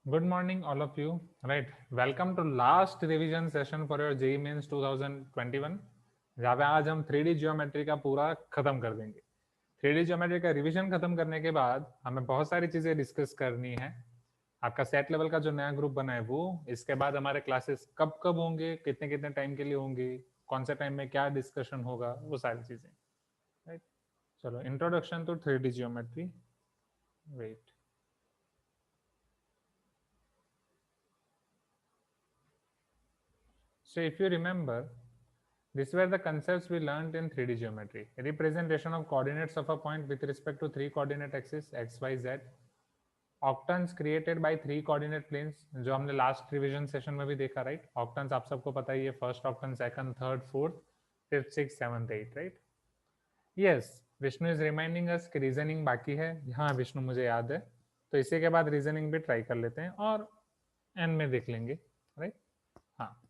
Good morning, all of you. Right, welcome to last revision session for your JEE Mains 2021. जहाँ पे आज हम 3D geometry का पूरा खत्म कर देंगे। 3D ज्योमेट्री का रिवीजन खत्म करने के बाद हमें बहुत सारी चीजें डिस्कस करनी है। आपका सेट लेवल का जो नया ग्रुप बना है वो, इसके बाद हमारे क्लासेस कब कब होंगे, कितने कितने टाइम के लिए होंगे, कौन से टाइम में क्या डिस्कशन होगा, वो सारी चीजें। राइट, चलो introduction to 3D geometry. Wait, so if you remember, these were the concepts we learned in 3D geometry. Representation of coordinates of a point with respect to three coordinate axes x, y, z. Octants created by three coordinate planes, जो हमने last revision session में भी देखा, right. ऑक्टेंस आप सबको पता ही है, first octant, second, third, fourth, fifth, six, seventh, eight, right. Yes, Vishnu is reminding us कि रीजनिंग बाकी है। हाँ विष्णु, मुझे याद है। तो इसी के बाद रीजनिंग भी ट्राई कर लेते हैं और एंड में देख लेंगे, राइट। हाँ,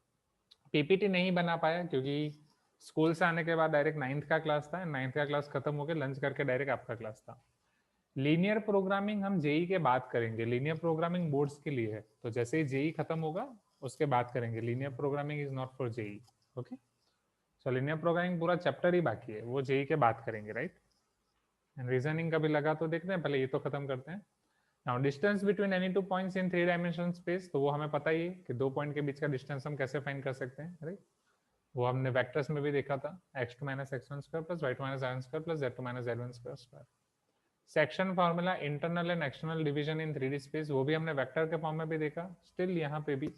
पीपीटी नहीं बना पाया क्योंकि स्कूल से आने के बाद डायरेक्ट नाइन्थ का क्लास था। नाइन्थ का क्लास खत्म होकर लंच करके डायरेक्ट आपका क्लास था। लीनियर प्रोग्रामिंग हम जेई के बाद करेंगे। लीनियर प्रोग्रामिंग बोर्ड्स के लिए है, तो जैसे ही जेई खत्म होगा उसके बाद करेंगे। Linear programming is not for JEE. Okay, so linear programming पूरा चैप्टर ही बाकी है, वो जेई के बाद करेंगे, राइट। एंड रीजनिंग का भी लगा तो देखते हैं, पहले ये तो खत्म करते हैं। Now distance between any two points in three dimension space, तो वो हमें पता ही है कि दो पॉइंट के बीच का डिस्टेंस हम कैसे फाइंड कर सकते हैं, राइट। वो हमने वेक्टर्स में भी देखा था, x2 minus x1 square plus y2 minus y1 square plus z2 minus z1 square. Section formula internal and external division in 3D space, वो भी हमने वेक्टर के फॉर्म में भी देखा। स्टिल यहाँ पे भी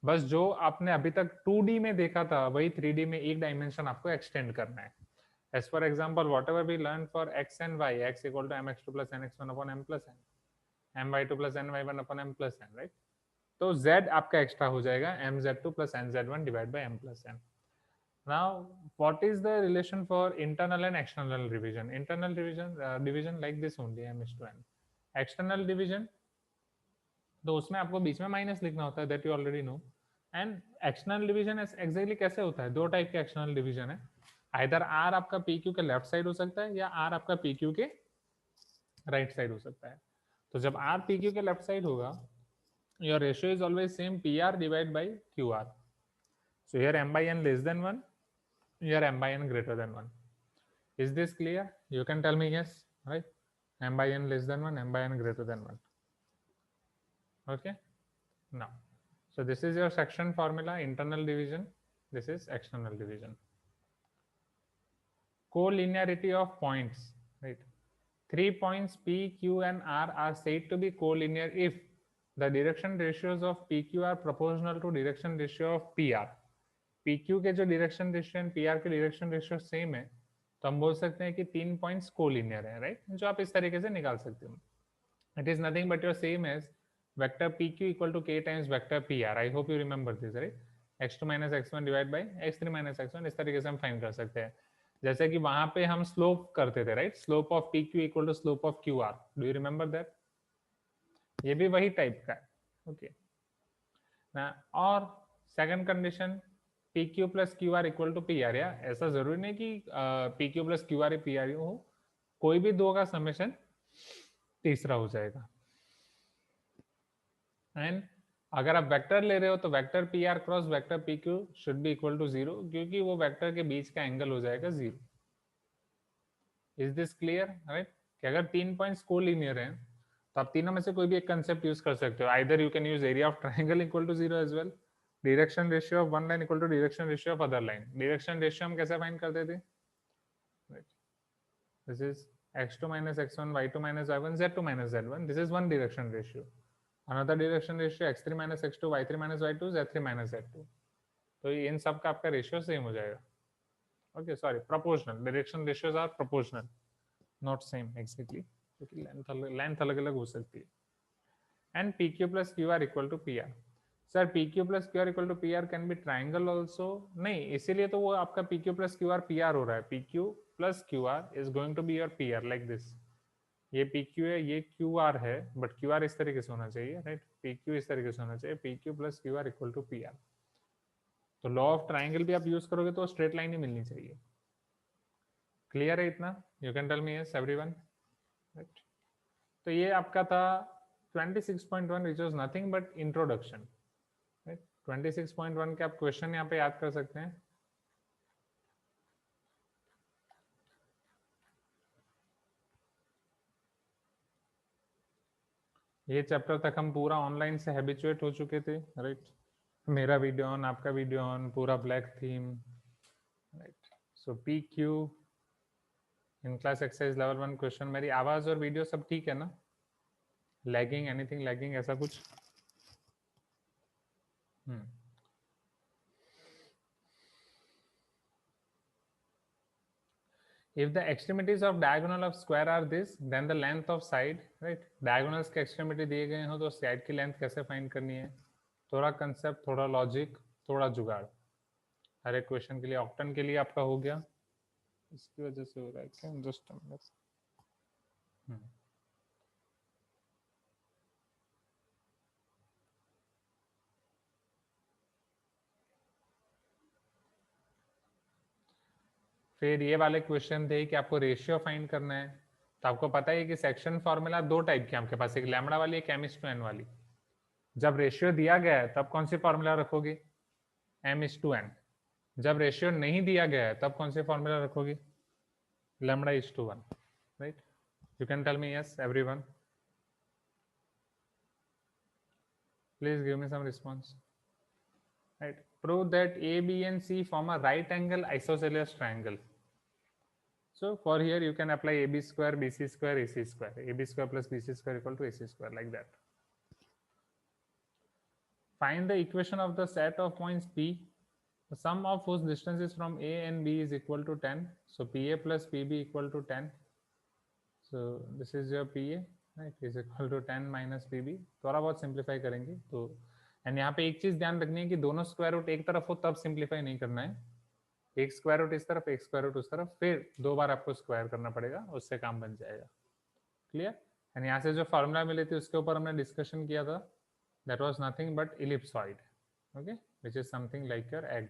बस जो आपने अभी तक 2D में देखा था वही 3D में एक डायमेंशन आपको एक्सटेंड करना है। As for example whatever we learn for X and Y, X equal to mx2 plus nx1 upon m plus n, my2 plus ny1 upon m plus n, right. तो z आपका extra हो जाएगा mz2 plus nz1 divide by m plus n। Now, what is the relation for internal and external revision? Internal revision division like this only, m is to n. External division, तो उसमें आपको बीच में minus लिखना होता है, that you already know. And external division exactly कैसे होता है? दो टाइप के एक्सटर्नल डिवीजन है। आइदर आर आपका पी क्यू के लेफ्ट साइड हो सकता है या आर आपका पी क्यू के राइट साइड हो सकता है। तो जब आर पी क्यू के लेफ्ट साइड होगा, your ratio is always same P R divide by Q R. So here m by n less than 1, here m by n greater than 1. Is this clear? You can tell me yes, right? M by n less than 1, m by n greater than 1. Okay, now, so this is your section formula, internal division, this is external division. Collinearity of points, right? 3 points P, Q and R are said to be collinear if the direction ratios of PQ are proportional to direction ratio of PR. PQ के जो direction ratio and PR के direction ratio same है, तो हम बोल सकते हैं कि 3 पॉइंट्स कोलिनियर है, राइट। जो आप इस तरीके से निकाल सकते हो। It is nothing but your same as vector PQ equal to k times vector PR. I hope you remember this, right? x2 minus x1 divide by x3 minus x1, इस तरीके से हम फाइंड कर सकते हैं। जैसे कि वहां पे हम स्लोप करते थे, right. Slope of PQ equal to slope of QR। Do you remember that? ये भी वही टाइप का है, ओके ना। और second condition, P Q plus Q R equal to P R. या ऐसा जरूरी नहीं कि P Q plus Q R P R हो, कोई भी दो का समेशन तीसरा हो जाएगा। एंड अगर आप वेक्टर ले रहे हो तो vector P R cross vector P Q should be equal to 0, क्योंकि वो वेक्टर के बीच का एंगल हो जाएगा 0। Is this clear, right? कि अगर 3 पॉइंट्स कोलिनियर हैं तो आप तीनों में से कोई भी एक कंसेप्ट यूज कर सकते हो। Either you can use area of triangle equal to 0 as well, direction ratio of one line equal to direction ratio of other line. Direction ratio हम कैसे फाइंड करते थे? This is x2 minus x1, y2 minus y1, z2 minus z1. This is one direction ratio. Another direction ratio x3 minus x2, y3 minus y2, z3 minus z2. तो इन सब का आपका ratio same हो जाएगा। Okay, sorry, proportional. Direction ratios are proportional, not same exactly, क्योंकि length अलग अलग हो सकती है। And P Q plus Q R equal to P R. Sir P Q plus Q R equal to P R can be triangle also? नहीं, इसीलिए तो वो आपका P Q plus Q R P R हो रहा है। P Q plus Q R is going to be your P R like this. ये P Q है, ये क्यू आर है, बट क्यू आर इस तरीके से होना चाहिए, राइट। पी क्यू इस तरीके से होना चाहिए, P Q plus Q R equal to P R. तो लॉ ऑफ ट्राइंगल भी आप यूज करोगे तो स्ट्रेट लाइन ही मिलनी चाहिए। क्लियर है इतना? You can tell me yes everyone, right. तो ये आपका था 26.1 which was nothing but introduction, right? 26.1 के आप क्वेश्चन यहाँ पे याद कर सकते हैं. ये चैप्टर तक हम पूरा ऑनलाइन से हैबिचुएट हो चुके थे, राइट? मेरा वीडियो ऑन, आपका वीडियो ऑन, पूरा black theme, right? So PQ in class exercise level 1 question. मेरी आवाज और वीडियो सब ठीक है ना? लैगिंग, एनीथिंग लैगिंग, ऐसा कुछ? If the extremities of diagonal of square are this, then the length of side, right? Diagonals के extremity दिए गए हो तो side की length कैसे find करनी है? थोड़ा concept, थोड़ा logic, थोड़ा जुगाड़. हर एक क्वेश्चन के लिए ऑक्टन के लिए आपका हो गया. इसकी वजह से हो रहा है क्या? Just a minute. फिर ये वाले क्वेश्चन थे कि आपको रेशियो फाइंड करना है. तो आपको पता है कि सेक्शन फॉर्मूला दो टाइप के आपके पास, एक लैम्बडा वाली, एक m/n वाली. जब रेशियो दिया गया है तब कौन सी फॉर्मूला रखोगे? m/n. जब रेशियो नहीं दिया गया है तब कौन से फॉर्मूला रखोगे? λ/1, right? You can tell me yes, everyone. Please give me some response. Right? Prove that A, B, and C form a right angle isosceles triangle. So for here you can apply AB square, BC square, AC square. AB square plus BC square equal to AC square, like that. Find the equation of the set of points P, the sum of whose distances from A and B is equal to 10. So PA plus PB equal to 10. So this is your PA, right, is equal to 10 minus PB. थोड़ा बहुत simplify करेंगे तो. And यहाँ पे एक चीज ध्यान रखनी है कि दोनों स्क्वायर रूट एक तरफ हो तब सिंप्लीफाई नहीं करना है. एक स्क्वायर रूट इस तरफ, एक स्क्वायर रूट उस तरफ, फिर दो बार आपको स्क्वायर करना पड़ेगा, उससे काम बन जाएगा. क्लियर? एंड यहाँ से जो फॉर्मूला मिले थे उसके ऊपर हमने डिस्कशन किया था. That was nothing but ellipsoid, okay, which is something like your egg.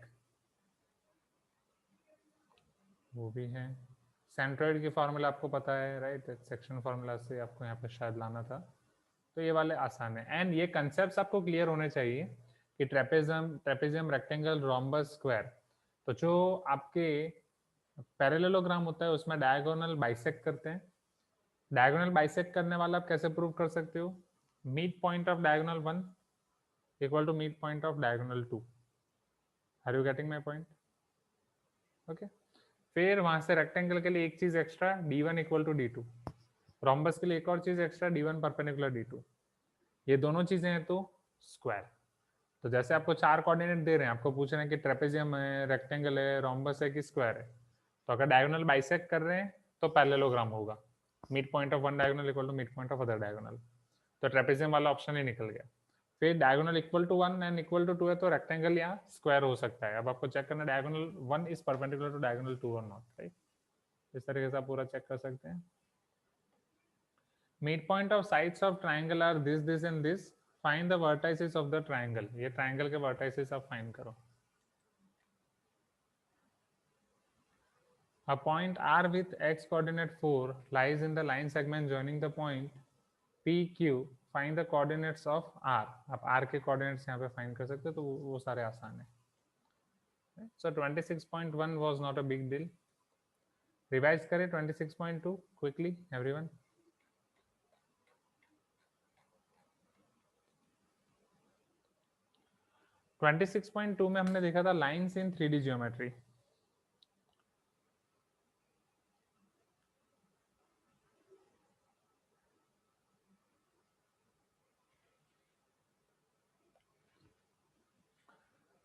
वो भी है. सेंट्रॉइड की फॉर्मूला आपको पता है, राइट? सेक्शन फॉर्मूला से आपको यहाँ पे शायद लाना था. तो ये वाले आसान है. एंड ये कंसेप्ट आपको क्लियर होने चाहिए कि ट्रेपेजियम, रेक्टेंगल, रोम्बस, स्क्वायर. तो जो आपके पैरेललोग्राम होता है उसमें डायगोनल बाइसेक्ट करते हैं. डायगोनल बाइसेक्ट करने वाला आप कैसे प्रूव कर सकते हो? Mid point of diagonal 1 equal to mid point of diagonal 2. Are you getting my point? Okay. फिर वहां से रेक्टेंगल के लिए एक चीज extra, d1 equal to d2. Rhombus के लिए एक और चीज एक्स्ट्रा, d1 परपेंडिकुलर d2. ये दोनों चीजें हैं तो स्क्वायर. तो जैसे आपको चार कोऑर्डिनेट दे रहे हैं, आपको पूछ रहे हैं कि ट्रेपेजियम है, रेक्टेंगल है, रोम्बस है कि स्क्वायर है. तो अगर डायगोनल बाइसेक्ट कर रहे हैं तो पैरेललोग्राम होगा. Mid point of one diagonal equal to mid point of other diagonal. तो ट्रेपेजियम वाला ऑप्शन ही निकल गया. फिर diagonal equal to 1 and equal to 2 है तो रेक्टेंगल या स्क्वायर हो सकता है. अब आपको चेक करना diagonal 1 is perpendicular to diagonal 2 और नॉट, राइट? इस तरीके से आप पूरा चेक कर सकते हैं. Mid point of sides of triangle are this and this. Find the vertices of the triangle. ये ट्राइंगल के वर्टाइसेस आप फाइंड करो. A point R with x coordinate 4 lies in the line segment joining the point PQ. Find the coordinates of R. आप R के coordinates यहाँ पे find कर सकते हो, तो वो सारे आसान है. So 26.1 was not a big deal. Revise करें 26.2 quickly everyone. ट्वेंटी 26.2 में हमने देखा था lines in 3D geometry.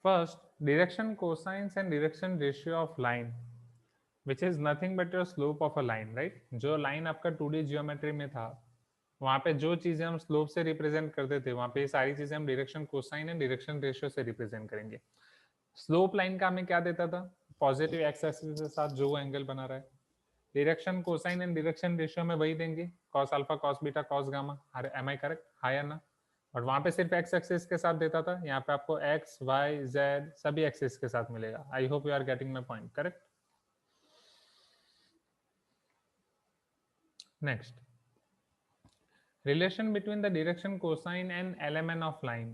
First, direction cosines and direction ratio of line, which is nothing but your slope of a line, right? जो line आपका 2D geometry में था, वहां पे जो चीजें हम स्लोप से रिप्रेजेंट करते थे, वहां पे ये सारी चीजें हम direction cosine and direction ratio से रिप्रेजेंट करेंगे. स्लोप लाइन का हमें क्या देता था? पॉजिटिव एक्स एक्सिस के साथ जो एंगल बना रहा है. Direction cosine and direction ratio में वही देंगे, cos alpha, cos beta, cos gamma. Am I correct? हाँ या ना? और वहां पे सिर्फ एक्स एक्सिस के साथ देता था. यहाँ पे आपको एक्स, वाई, जेड सभी एक्सिस के साथ मिलेगा. I hope you are getting my point. Correct? Next, relation between the direction cosine and lmn of line.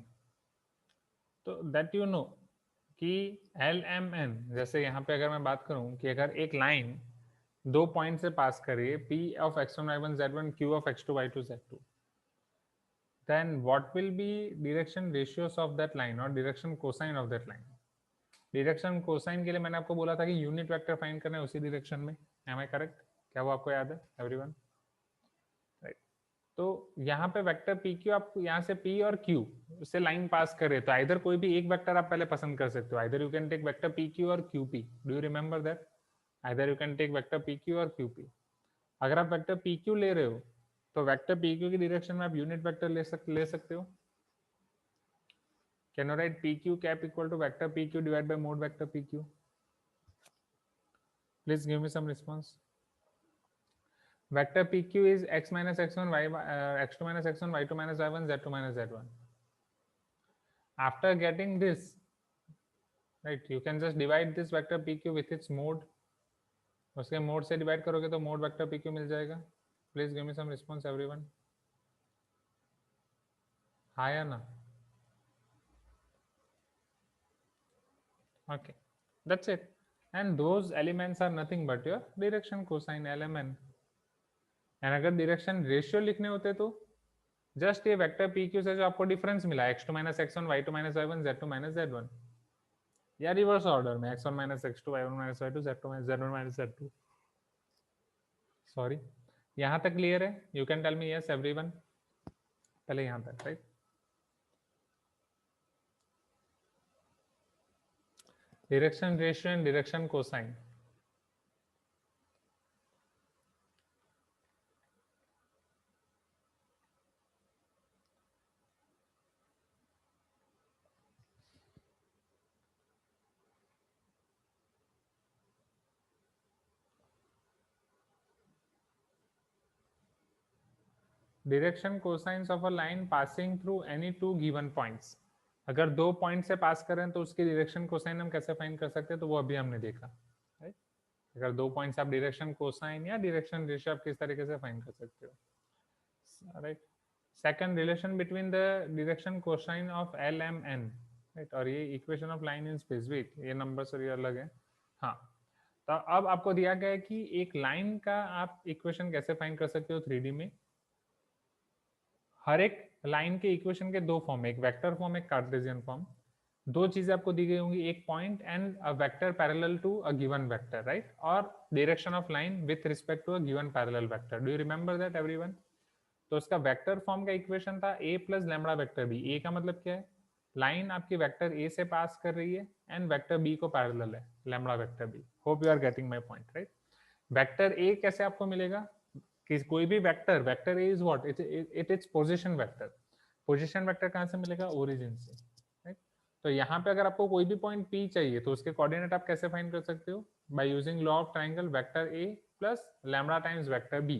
तो that you know कि lmn, जैसे यहाँ पे अगर मैं बात करूँ कि अगर एक लाइन दो पॉइंट से पास कर रही है p of x1 y1 z1 q of x2 y2 z2, then what will be direction ratios of that line or direction cosine of that line? Direction cosine के लिए मैंने आपको बोला था कि यूनिट वेक्टर फाइंड करना है उसी डायरेक्शन में. Am I correct? क्या वो आपको याद है एवरीवन? राइट. तो यहाँ पे वेक्टर पी क्यू, आप यहाँ से पी और क्यू से लाइन पास करे तो आइधर कोई भी एक वेक्टर आप पहले पसंद कर सकते हो. Either you can take vector P Q और Q P. Do you remember that? Either you can take vector P Q और क्यू पी. अगर आप वेक्टर पी क्यू ले रहे हो तो वेक्टर पी क्यू की डायरेक्शन में आप यूनिट वेक्टर ले सकते हो. Can you write PQ cap equal to vector PQ divided by mode vector PQ? Please give me some response. Vector PQ is x minus x1, x2 minus x1, y2 minus y1, z2 minus z1. After getting this, right, you can just divide this vector PQ with its mode. उसके mode से divide करोगे तो mod vector PQ मिल जाएगा. Please give me some response everyone. हाँ या ना? Okay, that's it. And those elements are nothing but your direction cosine LMN. And अगर direction ratio लिखने होते तो जस्ट ये वेक्टर पी क्यू से जो आपको डिफरेंस मिला x2 minus x1, y2 minus y1, z2 minus z1, या रिवर्स ऑर्डर में x1 minus x2, y1 minus y2, z1 minus z2. Sorry, यहाँ तक क्लियर है? You can tell me yes everyone. पहले यहाँ तक, right? Direction ratio and direction cosine. Direction cosines of a line passing through any two given points. अगर दो point से पास करें तो उसकी डायरेक्शन कोसाइन हम कैसे फाइंड कर सकते हैं, तो वो अभी हमने देखा, राइट? अगर दो पॉइंट से आप डायरेक्शन कोसाइन या डायरेक्शन रेशियो आप किस तरीके से फाइंड कर सकते हो, right? Second, relation between the direction cosine of L M N, right? और ये equation of line in specific, ये नंबर से ये अलग है. हाँ, तो अब आपको दिया गया है कि एक लाइन का आप इक्वेशन कैसे फाइंड कर सकते हो 3D में. हर एक लाइन के इक्वेशन के दो फॉर्म, एक वेक्टर फॉर्म, एक कार्टेशियन फॉर्म. दो चीजें आपको दी गई होंगी, एक point and a vector parallel to a given vector, right? और direction of line with respect to a given parallel vector. Do you remember that everyone? तो उसका वेक्टर फॉर्म का इक्वेशन था a plus lambda vector b. a का मतलब क्या है? Line आपकी वेक्टर a से पास कर रही है एंड वेक्टर b को पैरेलल है, lambda vector b. Hope you are getting my point, right? Vector a कैसे आपको मिलेगा कि कोई भी vector, vector A is what, it is position vector. Position vector कहां से मिलेगा? ओरिजिन से, राइट? तो यहाँ पे अगर आपको कोई भी पॉइंट P चाहिए तो उसके कोऑर्डिनेट आप कैसे फाइंड कर सकते हो? By using law of triangle vector A plus lambda times vector B.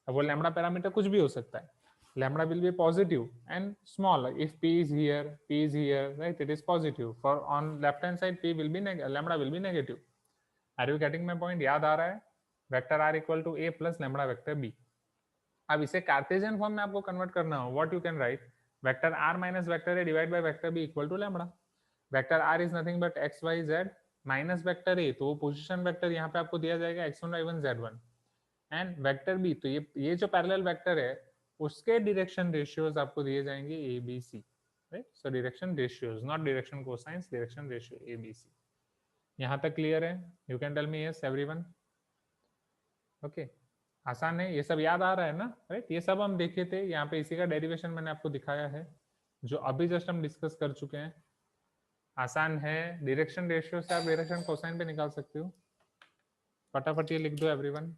अब वो लैम्बडा पैरामीटर कुछ भी हो सकता है. Lambda will B positive and small if P is here, P is here, right? It is positive. For on left hand side P will be lambda will be negative. Are you getting my point? याद आ रहा है? Vector R equal to A plus lambda vector B. अब इसे Cartesian form में आपको convert करना हो, what you can write? Vector R minus vector A divide by vector B equal to lambda. Vector R is nothing but x y z minus vector A, तो वो position vector यहाँ पे आपको दिया जाएगा x1 y1 z1, and vector B, तो ये जो पैरेलल वेक्टर है उसके डायरेक्शन रेशियोज आपको दिए जाएंगे A B C, right? So direction ratios, not direction cosines, direction ratio A B C. यहाँ तक क्लियर है? You can tell me yes everyone. Okay, आसान है, ये सब याद आ रहा है ना, राइट? ये सब हम देखे थे यहाँ पे, इसी का डेरिवेशन मैंने आपको दिखाया है जो अभी जस्ट हम डिस्कस कर चुके हैं. आसान है, डायरेक्शन रेशियो से आप डायरेक्शन कोसाइन पे निकाल सकते हो. फटाफट ये लिख दो everyone.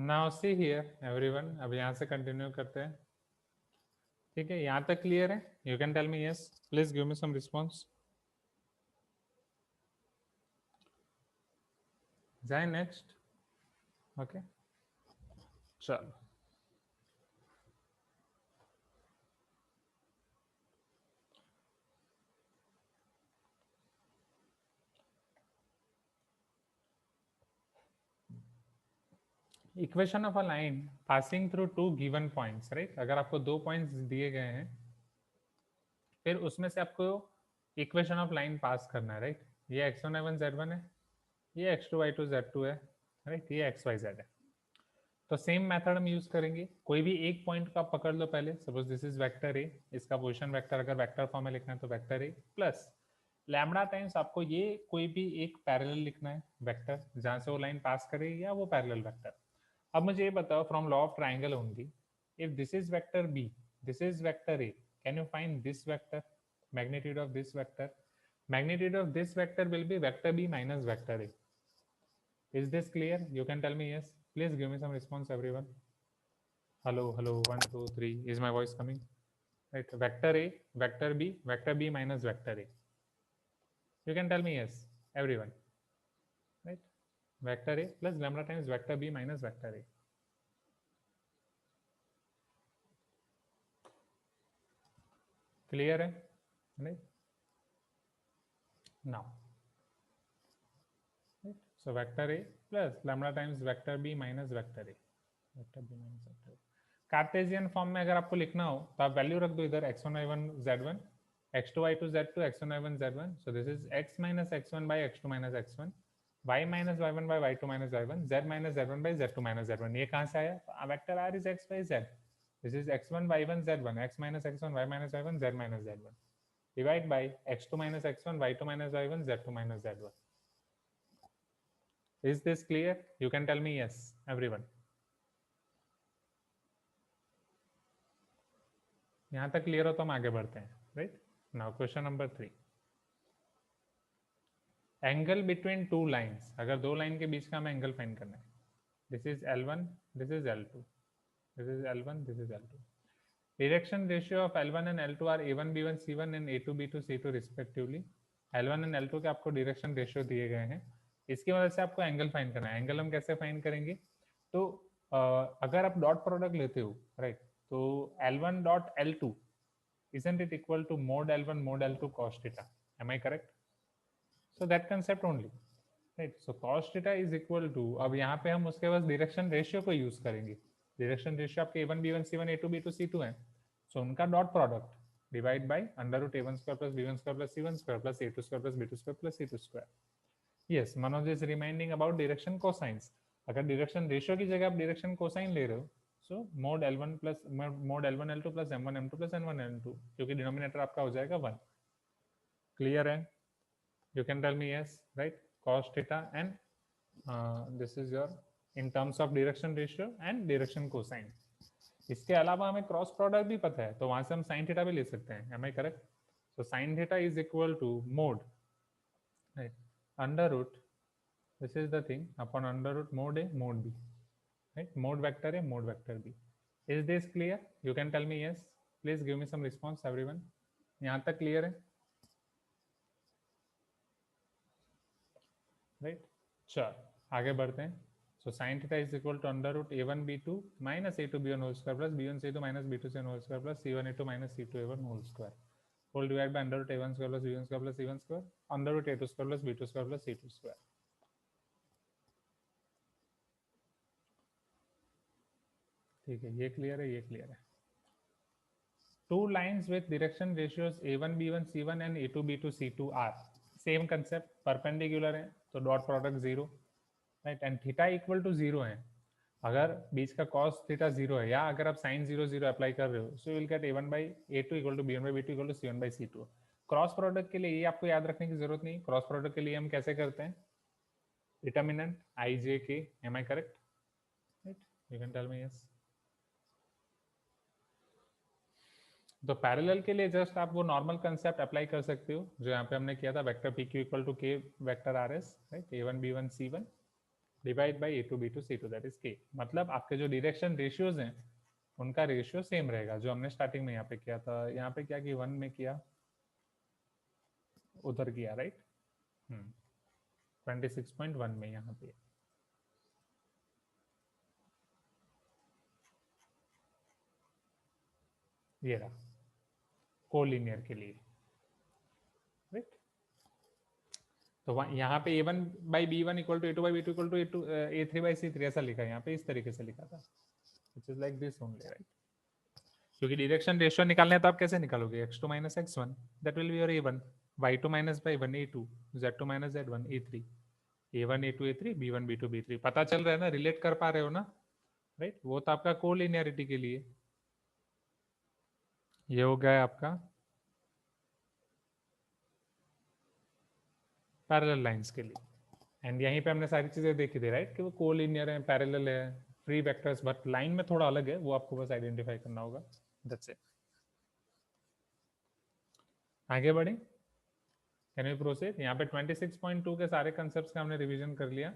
Now see here everyone, अब यहाँ से कंटिन्यू करते हैं। ठीक है, यहाँ तक क्लियर है? You can tell me yes, please give me some response. जाए नेक्स्ट। ओके, चलो। Equation of a line passing through two given points, right. अगर आपको दो पॉइंट्स दिए गए हैं, फिर उसमें से आपको इक्वेशन ऑफ लाइन पास करना है, राइट। ये x1 y1 z1 है, ये x2 y2 z2 है, राइट, ये x y z है। तो सेम मेथड हम यूज करेंगे। कोई भी एक पॉइंट का पकड़ लो पहले, सपोज दिस इज वेक्टर ए, इसका पोजीशन वेक्टर अगर वेक्टर फॉर्म में लिखना है तो vector a plus lambda times आपको ये कोई भी एक पैरेलल लिखना है वेक्टर, जहां से वो लाइन पास करेगी या वो पैरेलल वेक्टर। अब मुझे ये बताओ, from law of triangle only, if this is vector B, this is vector A, can you find this vector, magnitude of this vector? Magnitude of this vector will be vector b minus vector a. Is this clear? You can tell me yes. Please give me some response, everyone. Hello, hello, 1 2 3. Is my voice coming? Right, vector a, vector b minus vector a. You can tell me yes, everyone. Right, vector a plus lambda times vector b minus vector a. Clear है? Right, now, right, so vector a plus lambda times vector b minus vector a, vector b minus vector a. Cartesian form में अगर आपको लिखना हो तो आप value रख दो इधर, x1 y1 z1, x2 y2 z2, x1 y1 z1, so this is x minus x1 by x2 minus x1, y minus y1 by y2 minus y1, z minus z1 by z2 minus z1। ये कहाँ से आया? Vector r is x by z, this is x1 y1 z1, x minus x1 y minus y1 z minus z1, divide by x2 minus x1 y2 minus y1 z2 minus z1। Is this clear? You can tell me yes, everyone. यहाँ तक clear हो तो हम आगे बढ़ते हैं, right. Now question number 3, angle between two lines. अगर दो लाइन के बीच का हमें एंगल फाइंड करना है, this is L1, this is L2, this is L1, this is L2। Direction ratio of L1 and L2 are A1 B1 C1 and A2 B2 C2 respectively. L1 and L2 के आपको direction ratio दिए गए हैं, इसकी मदद से आपको angle find करना है। एंगल हम कैसे फाइंड करेंगे? तो अगर आप डॉट प्रोडक्ट लेते हो, राइट, तो L1 dot L2 isn't it equal to mod L1 mod L2 cos theta? Am I correct? So that concept only, right? So cos theta is equal to, अब यहाँ पे हम उसके बाद डायरेक्शन रेशियो को यूज करेंगे। Direction ratio आपके A1 B1 C1 A2 B2 C2 है, so उनका dot product divide by under root A1 square plus B1 square plus C1 square plus A2 square plus B2 square plus C2 square. Yes, Manoj is reminding about direction cosines. अगर direction ratio की जगह आप direction cosine ले रहे हो, so mode L1 plus mode L1 L2 plus M1 M2 plus N1 N2, क्योंकि denominator आपका हो जाएगा 1। क्लियर है? You can tell me yes, right. cos theta and this is your in terms of direction ratio and direction cosine. इसके अलावा हमें cross product भी पता है, तो वहां से हम साइन थीटा भी ले सकते हैं। Am I correct? So sine theta is equal to mode, right, under root, this is the thing, upon under root mod A mod B, right, mod vector A mod vector B. Is this clear? You can tell me yes, please give me some response, everyone. यहाँ तक clear है, right? चल आगे बढ़ते हैं। So sin theta is equal to under root A1 B2 minus A2 B1 whole square plus B1 C2 minus B2 C1 whole square plus C1 A2 minus C2 A1 whole square, whole divided by under root A1 square plus B1 square plus C1 square under root A2 square plus B2 square plus C2 square। ठीक है, ये clear है, ये clear है। Two lines with direction ratios A1 B1 C1 and A2 B2 C2 are same concept, perpendicular है तो dot product zero, right, and theta equal to zero है। अगर बीच का cos थीटा जीरो है, या अगर आप साइन जीरो जीरो अप्लाई कर रहे हो, so will get A1 by A2 equal to B1 by B2 equal to C1 by C2। Cross product के लिए ये आपको याद रखने की जरूरत नहीं। क्रॉस प्रोडक्ट के लिए हम कैसे करते हैं? Determinant I J K, am I correct? Right, you can tell me yes. तो पैरेलल के लिए जस्ट आप वो नॉर्मल कंसेप्ट अप्लाई कर सकते हो जो यहाँ पे हमने किया था, vector P Q equal to K vector R S, right, A1 B1 C1, divide by A2 B2 C2 that is K। मतलब आपके जो डायरेक्शन रेशियोज हैं उनका रेशियो सेम रहेगा जो हमने स्टार्टिंग में यहाँ पे किया था। यहाँ पे क्या कि 1 में किया, उधर किया, राइट। 26.1 में यहाँ पे ये रहा कोलिनियर के लिए, राइट। तो यहाँ पे A1 by B1 equal to A2 by B2 equal to A3 by C3 ऐसा लिखा है, यहाँ पे इस तरीके से लिखा था, which is like this only, right. क्योंकि डायरेक्शन रेशियो निकालने हैं तो आप कैसे निकालोगे, x2 minus x1 that will be your A1, y2 minus y1 A2, z2 minus z1 A3, A1 A2 A3 B1 B2 B3। पता चल रहा है ना, रिलेट कर पा रहे हो ना, राइट। वो तो आपका कोलिनियरिटी के लिए, ये हो गया आपका पैरेलल लाइंस के लिए। एंड यहीं पे हमने सारी चीजें देखी थी, राइट, कि वो कोलिनियर है, पैरेलल है, फ्री वेक्टर्स, बट लाइन में थोड़ा अलग है, वो आपको बस आइडेंटिफाई करना होगा, दैट्स इट। आगे बढ़े, कैन वी प्रोसीड। यहाँ पे 26.2 के सारे कंसेप्ट्स का हमने रिवीजन कर लिया।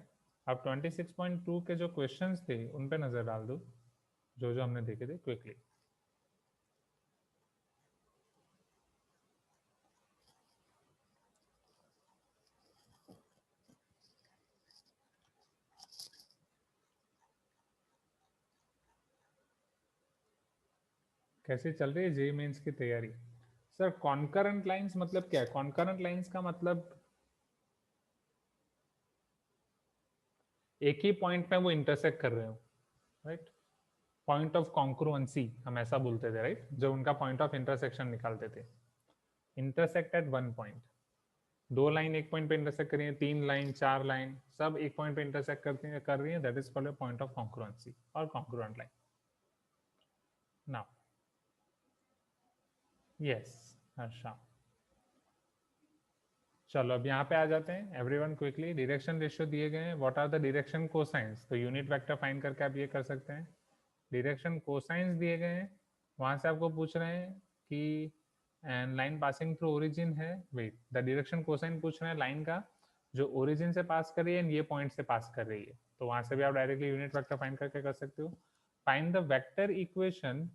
अब 26.2 के जो क्वेश्चंस थे उन पे नजर डाल दो, जो जो हमने देखे थे क्विकली। कैसे चल रही है जेईई मेंस की तैयारी? सर कॉन्करेंट लाइंस मतलब क्या है? कॉन्करेंट लाइंस का मतलब एक ही पॉइंट पे वो इंटरसेक्ट कर रहे हो, राइट। पॉइंट ऑफ कॉन्क्रुएंसी हम ऐसा बोलते थे, राइट, जो उनका पॉइंट ऑफ इंटरसेक्शन निकालते थे। इंटरसेक्ट एट वन पॉइंट, दो लाइन एक पॉइंट पे इंटरसेक्ट कर रही है, तीन लाइन, चार लाइन, सब एक पॉइंट पे इंटरसेक्ट करती है, कर रही है, that is called point of concurrency और concurrent line. Now yes Harsha, चलो अब यहाँ पे आ जाते हैं एवरीवन क्विकली। डायरेक्शन रेशियो दिए गए हैं, what are the direction cosines, तो यूनिट वेक्टर फाइंड करके आप ये कर सकते हैं। डायरेक्शन कोसाइंस दिए गए हैं, वहां से आपको पूछ रहे हैं कि and line passing through origin है, वेट, द डायरेक्शन कोसाइन पूछ रहे हैं लाइन का जो ओरिजिन से पास कर रही है ये पॉइंट से पास कर रही है, तो वहां से भी आप डायरेक्टली यूनिट वेक्टर फाइंड करके कर सकते हो। Find the vector equation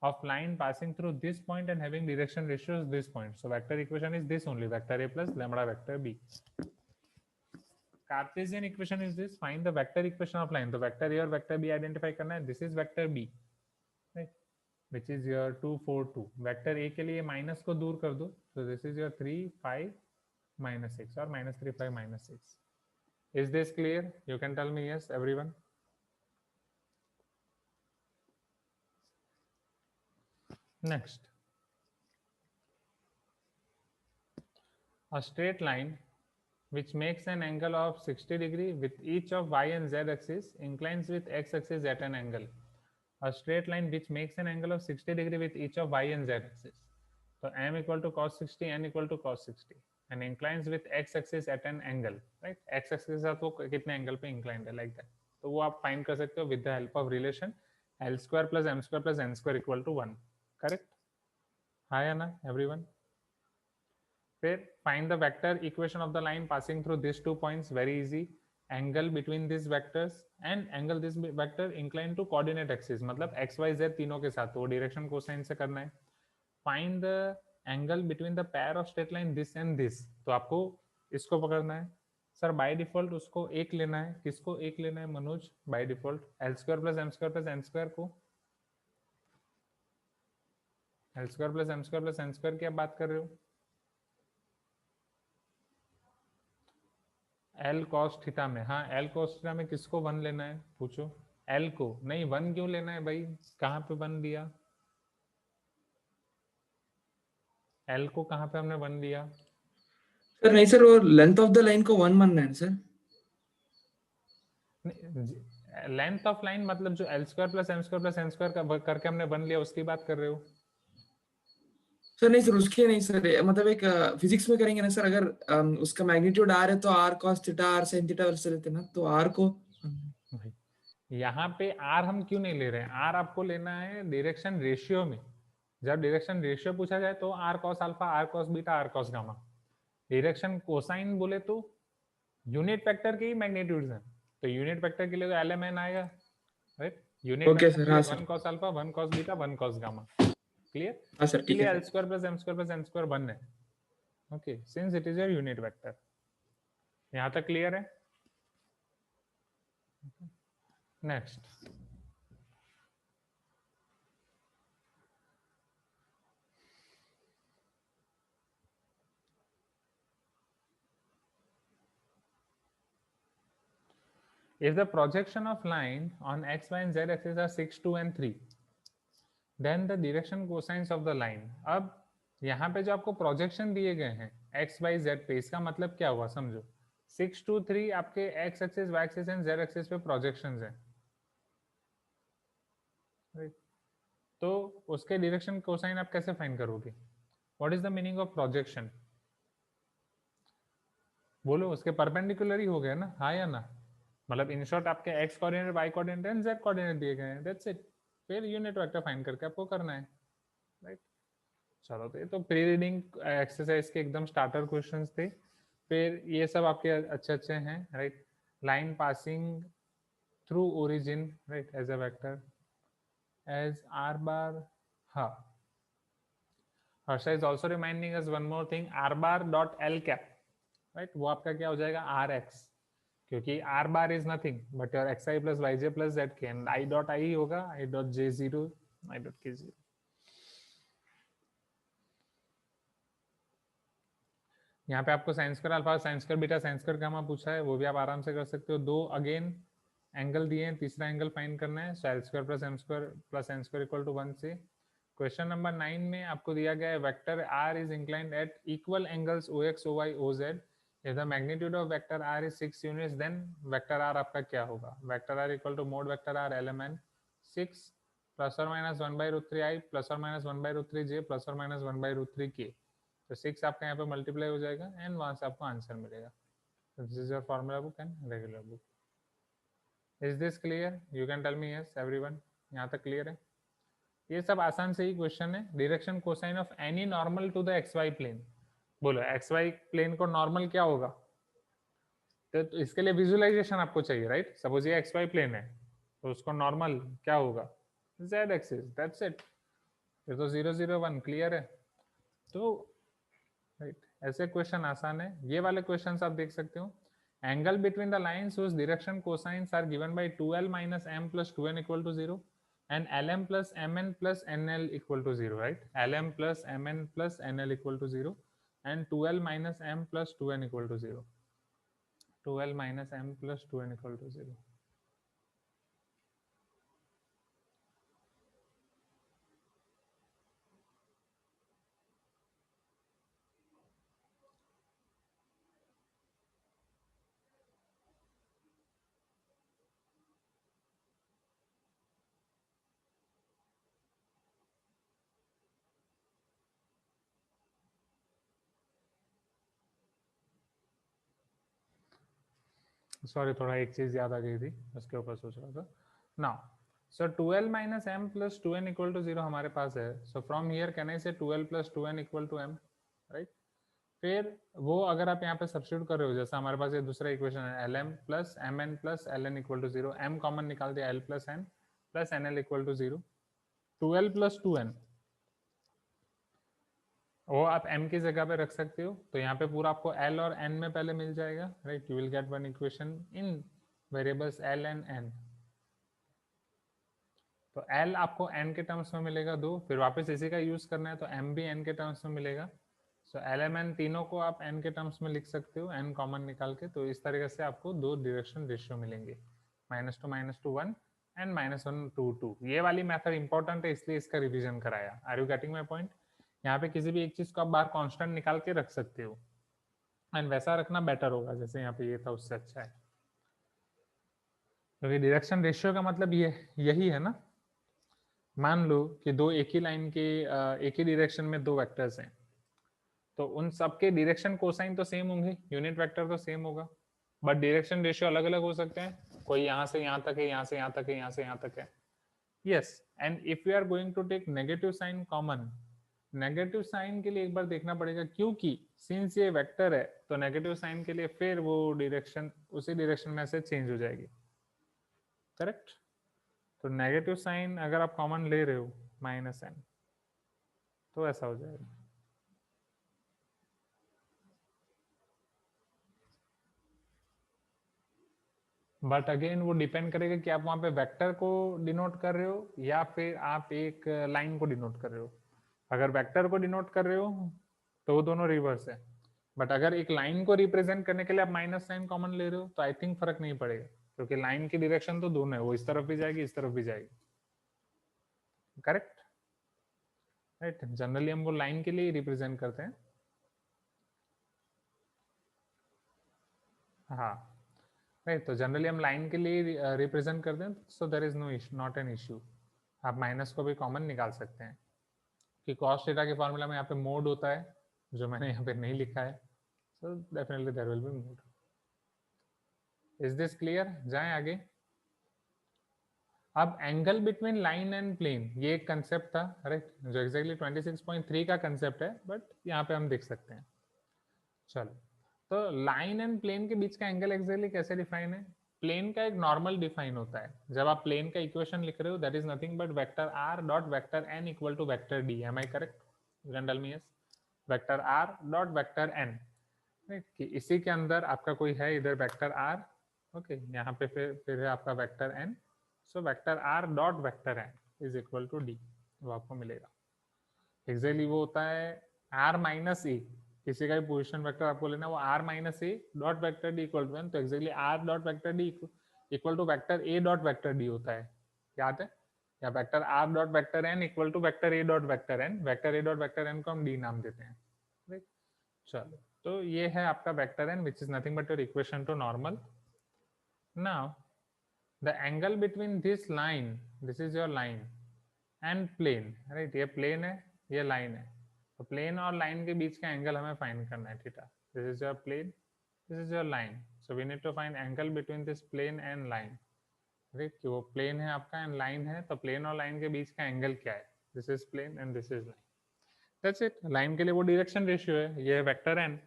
of line passing through this point and having direction ratios this point. So vector equation is this only, vector A plus lambda vector B. Cartesian equation is this, find the vector equation of line. तो vector A और vector B identify करना है, this is vector B, right, which is your 2 4 2. vector A के लिए minus को दूर कर दो, so this is your 3 5 minus 6 और minus 3 5 minus 6. Is this clear? You can tell me yes everyone. Next, a straight line which makes an angle of 60 degree with each of y and z axis inclines with x axis at an angle. A straight line which makes an angle of 60 degree with each of y and z axis. So m equal to cos 60, n equal to cos 60 and inclines with x axis at an angle, right? x axis के साथ वो कितने angle पे inclined है, like that. तो वो आप find कर सकते हो with the help of relation l square plus m square plus n square equal to 1. Correct? Hi Anna, everyone. फिर find the vector equation of the line passing through these 2 points, very easy. Angle between these vectors and angle this vector inclined to coordinate axis, मतलब x y z तीनों के साथ, वो direction cosine से करना है. Find the angle between the pair of straight line this and this, तो आपको इसको पकड़ना है. सर बाय डिफॉल्ट उसको एक लेना है, किसको एक लेना है Manoj? By default L square plus M square plus N square को, L square plus M square plus N square की आप बात कर रहे हो. एल कॉस थीटा में, हाँ एल कॉस थीटा में किसको वन लेना है पूछो? एल को नहीं, वन क्यों लेना है भाई? कहाँ पे वन दिया? एल को कहाँ पे हमने वन दिया? सर नहीं सर, वो लेंथ ऑफ द लाइन को वन मानना है सर. लेंथ ऑफ लाइन मतलब जो L square plus M square plus N square करके हमने वन लिया उसकी बात कर रहे हो? सर नहीं सर, उसके नहीं सर, मतलब एक फिजिक्स में करेंगे ना सर, अगर उसका मैग्नीट्यूड आर है तो R cos theta R sine theta वैसे लेते ना, तो आर को भाई यहाँ पे आर हम क्यों नहीं ले रहे हैं? आर आपको लेना है डायरेक्शन रेशियो में. जब डायरेक्शन रेशियो पूछा जाए तो R cos alpha, R cos beta, R cos gamma. Direction cosine बोले तो यूनिट वेक्टर के ही मैग्नीट्यूड्स हैं, तो यूनिट वेक्टर के लिए तो LMN आएगा, right? Unit okay vector sir, के हाँ लिए sir, 1 cos alpha, 1 cos beta, 1 cos gamma, clear? हाँ सर, ठीक इसलिए है L sir. Square plus M square plus N square 1 है, okay, since it is your unit vector. यहाँ तक क्लियर है? Next, if the projection of line on x, y and z axis are 6, 2 and 3, then the direction cosines of the line। अब यहाँ पे जो आपको projection दिए गए हैं x, y, z पे, इसका मतलब क्या हुआ समझो। 6, 2, 3 आपके x axis, y axis and z axis पे प्रोजेक्शंस हैं, राइट? तो उसके डायरेक्शन कोसाइन आप कैसे फाइंड करोगे? What is the meaning of projection? बोलो, उसके परपेंडिकुलर ही हो गए ना, हाँ या ना? मतलब इन शॉर्ट आपके x coordinate, y coordinate and z coordinate दिए गए हैं, दैट्स इट। फिर यूनिट वेक्टर फाइंड करके आपको करना है, राइट? चलो, तो ये तो प्री रीडिंग एक्सरसाइज के एकदम स्टार्टर क्वेश्चंस थे। फिर ये सब आपके अच्छे अच्छे हैं, right? Line passing through origin, right, as a vector as r bar, हाँ। Harsha is also reminding us one more thing, r bar dot l cap, right, वो आपका क्या हो जाएगा, rx, क्योंकि r bar is nothing but your xi plus yj plus zk, and i dot i होगा i dot j0, i dot k0। यहाँ पे आपको sine square alpha, sine square beta, sine square gamma पूछा है, वो भी आप आराम से कर सकते हो। दो अगेन एंगल दिए हैं, तीसरा एंगल फाइंड करना है, L square plus M square plus N square equal to 1 से। क्वेश्चन नंबर 9 में आपको दिया गया है vector r is inclined at equal angles ox, oy, oz। If the magnitude of vector r is 6 units, then vector r आपका क्या होगा? Vector r equal to mode vector r element 6 plus और minus 1/√3 i plus और minus 1/√3 j plus और minus 1/√3 k। तो 6 आपका यहाँ पे मल्टीप्लाई हो जाएगा एंड वहां से आपको आंसर मिलेगा। This is your formula book and regular book. Is this clear? You can tell me yes everyone, यहाँ तक क्लियर है? ये सब आसान से ही क्वेश्चन है। Direction cosine of any normal to the X Y plane. बोलो एक्स वाई प्लेन को नॉर्मल क्या होगा? तो इसके लिए विजुअलाइजेशन आपको चाहिए, राइट? सपोज ये एक्स वाई प्लेन है तो उसको नॉर्मल क्या होगा? Z axis, that's it. ये तो 0, 0, 1 क्लियर है। तो राइट, ऐसे क्वेश्चन आसान है। ये वाले क्वेश्चन आप देख सकते हो। Angle between the lines whose direction cosines are given by 2l minus m plus 2n equal to 0 and lm plus mn plus nl equal to 0, right? lm plus mn plus nl equal to 0 and 2l minus m plus 2n equal to 0, 2l minus m plus 2n equal to 0। Sorry, थोड़ा एक चीज याद आ गई थी, उसके ऊपर सोच रहा था। Now so 2l minus m plus 2n equal to 0 हमारे पास है। So from here can I से 2l plus 2n equal to m, right? फिर वो अगर आप यहाँ पे सब्स्टिट्यूट कर रहे हो, जैसा हमारे पास ये दूसरा इक्वेशन है, lm plus mn plus ln equal to 0, m common निकाल दिया, l plus n plus nl equal to 0, 2l plus 2n वो आप m की जगह पे रख सकते हो। तो यहाँ पे पूरा आपको l और n में पहले मिल जाएगा, right? You will get one equation in variables l and n। तो l आपको n के टर्म्स में मिलेगा 2, फिर वापस इसी का यूज करना है तो m भी n के टर्म्स में मिलेगा। सो l m n तीनों को आप n के टर्म्स में लिख सकते हो, n कॉमन निकाल के। तो इस तरीके से आपको दो डायरेक्शन रेशियो मिलेंगे, -2 -2 1 एंड -1 2 2। ये वाली मेथड इंपॉर्टेंट है, इसलिए इसका रिवीजन कराया। Are you getting my point? यहाँ पे किसी भी एक चीज को आप बाहर कांस्टेंट निकाल के रख सकते हो एंड वैसा रखना बेटर होगा, जैसे यहाँ पे ये था उससे अच्छा है। क्योंकि डायरेक्शन रेशियो का मतलब ये यही है ना। मान लो कि दो एक ही लाइन के एक ही डायरेक्शन में दो वेक्टर्स हैं, तो उन सबके डायरेक्शन कोसाइन तो सेम होंगे, यूनिट वेक्टर तो सेम होगा, बट डायरेक्शन रेशियो अलग अलग हो सकते हैं। कोई यहाँ से यहाँ तक है, यहाँ से यहाँ तक है, यहाँ से यहाँ तक है। Yes, and if we are going to take negative sign common, negative sign के लिए एक बार देखना पड़ेगा, क्योंकि सिंस ये वेक्टर है तो नेगेटिव साइन के लिए फिर वो डायरेक्शन उसी डायरेक्शन में से चेंज हो जाएगी, करेक्ट। तो नेगेटिव साइन अगर आप कॉमन ले रहे हो -n तो ऐसा हो जाएगा। बट अगेन वो डिपेंड करेगा कि आप वहां पे वेक्टर को डिनोट कर रहे हो या फिर आप एक लाइन को डिनोट कर रहे हो। अगर वेक्टर को डिनोट कर रहे हो तो वो दोनों रिवर्स है, बट अगर एक लाइन को रिप्रेजेंट करने के लिए आप माइनस साइन कॉमन ले रहे हो तो आई थिंक फर्क नहीं पड़ेगा, क्योंकि लाइन की डायरेक्शन तो दोनों है, वो इस तरफ भी जाएगी इस तरफ भी जाएगी, करेक्ट, राइट। जनरली हम वो लाइन के लिए रिप्रेजेंट करते हैं। हाँ, राइट। तो जनरली हम लाइन के लिए रिप्रेजेंट करते हैं, so there is no issue, not an issue. आप माइनस को भी कॉमन निकाल सकते हैं कि cos थीटा के फॉर्मूला में यहाँ पे मोड होता है, जो मैंने यहाँ पे नहीं लिखा है, so definitely there will be mode. Is this clear? जाएं आगे। अब angle between line and plane, ये एक कंसेप्ट था, राइट, जो एक्जैक्टली 26.3 का कंसेप्ट है, बट यहाँ पे हम देख सकते हैं। चलो, तो लाइन एंड प्लेन के बीच का एंगल एक्जैक्टली कैसे डिफाइन है? प्लेन का एक नॉर्मल डिफाइन होता है, जब आप प्लेन का इक्वेशन लिख रहे हो, that is nothing but vector R dot vector N equal to vector D. Am I correct? General में yes, vector R dot vector N, कि इसी के अंदर आपका कोई है इधर वेक्टर आर, ओके, यहाँ पे फिर है आपका vector N, so vector R dot vector N is equal to D, वो आपको मिलेगा। एक्जैक्टली वो होता है आर माइनस ए, किसी का भी पोजिशन वेक्टर आपको लेना, वो R minus A dot vector D equal to N, तो exactly R dot vector D equal to vector A dot vector D होता है, याद है? या vector R dot vector N equal to vector A dot vector N, vector A dot vector N को हम D नाम देते हैं, राइट। चलो, तो ये है आपका vector N which is nothing but your equation to normal. Now the angle between this line, this is your line, and plane, right, ये प्लेन है ये लाइन है, तो प्लेन और लाइन के बीच का एंगल हमें फाइंड करना है theta. This is your plane, this is your line, so we need to find angle between this plane and line, right, कि वो प्लेन है आपका एंड लाइन है, तो प्लेन और लाइन के बीच का एंगल क्या है? This is plane and this is line, that's it. Line के लिए वो डायरेक्शन रेशियो है, ये है वेक्टर एन।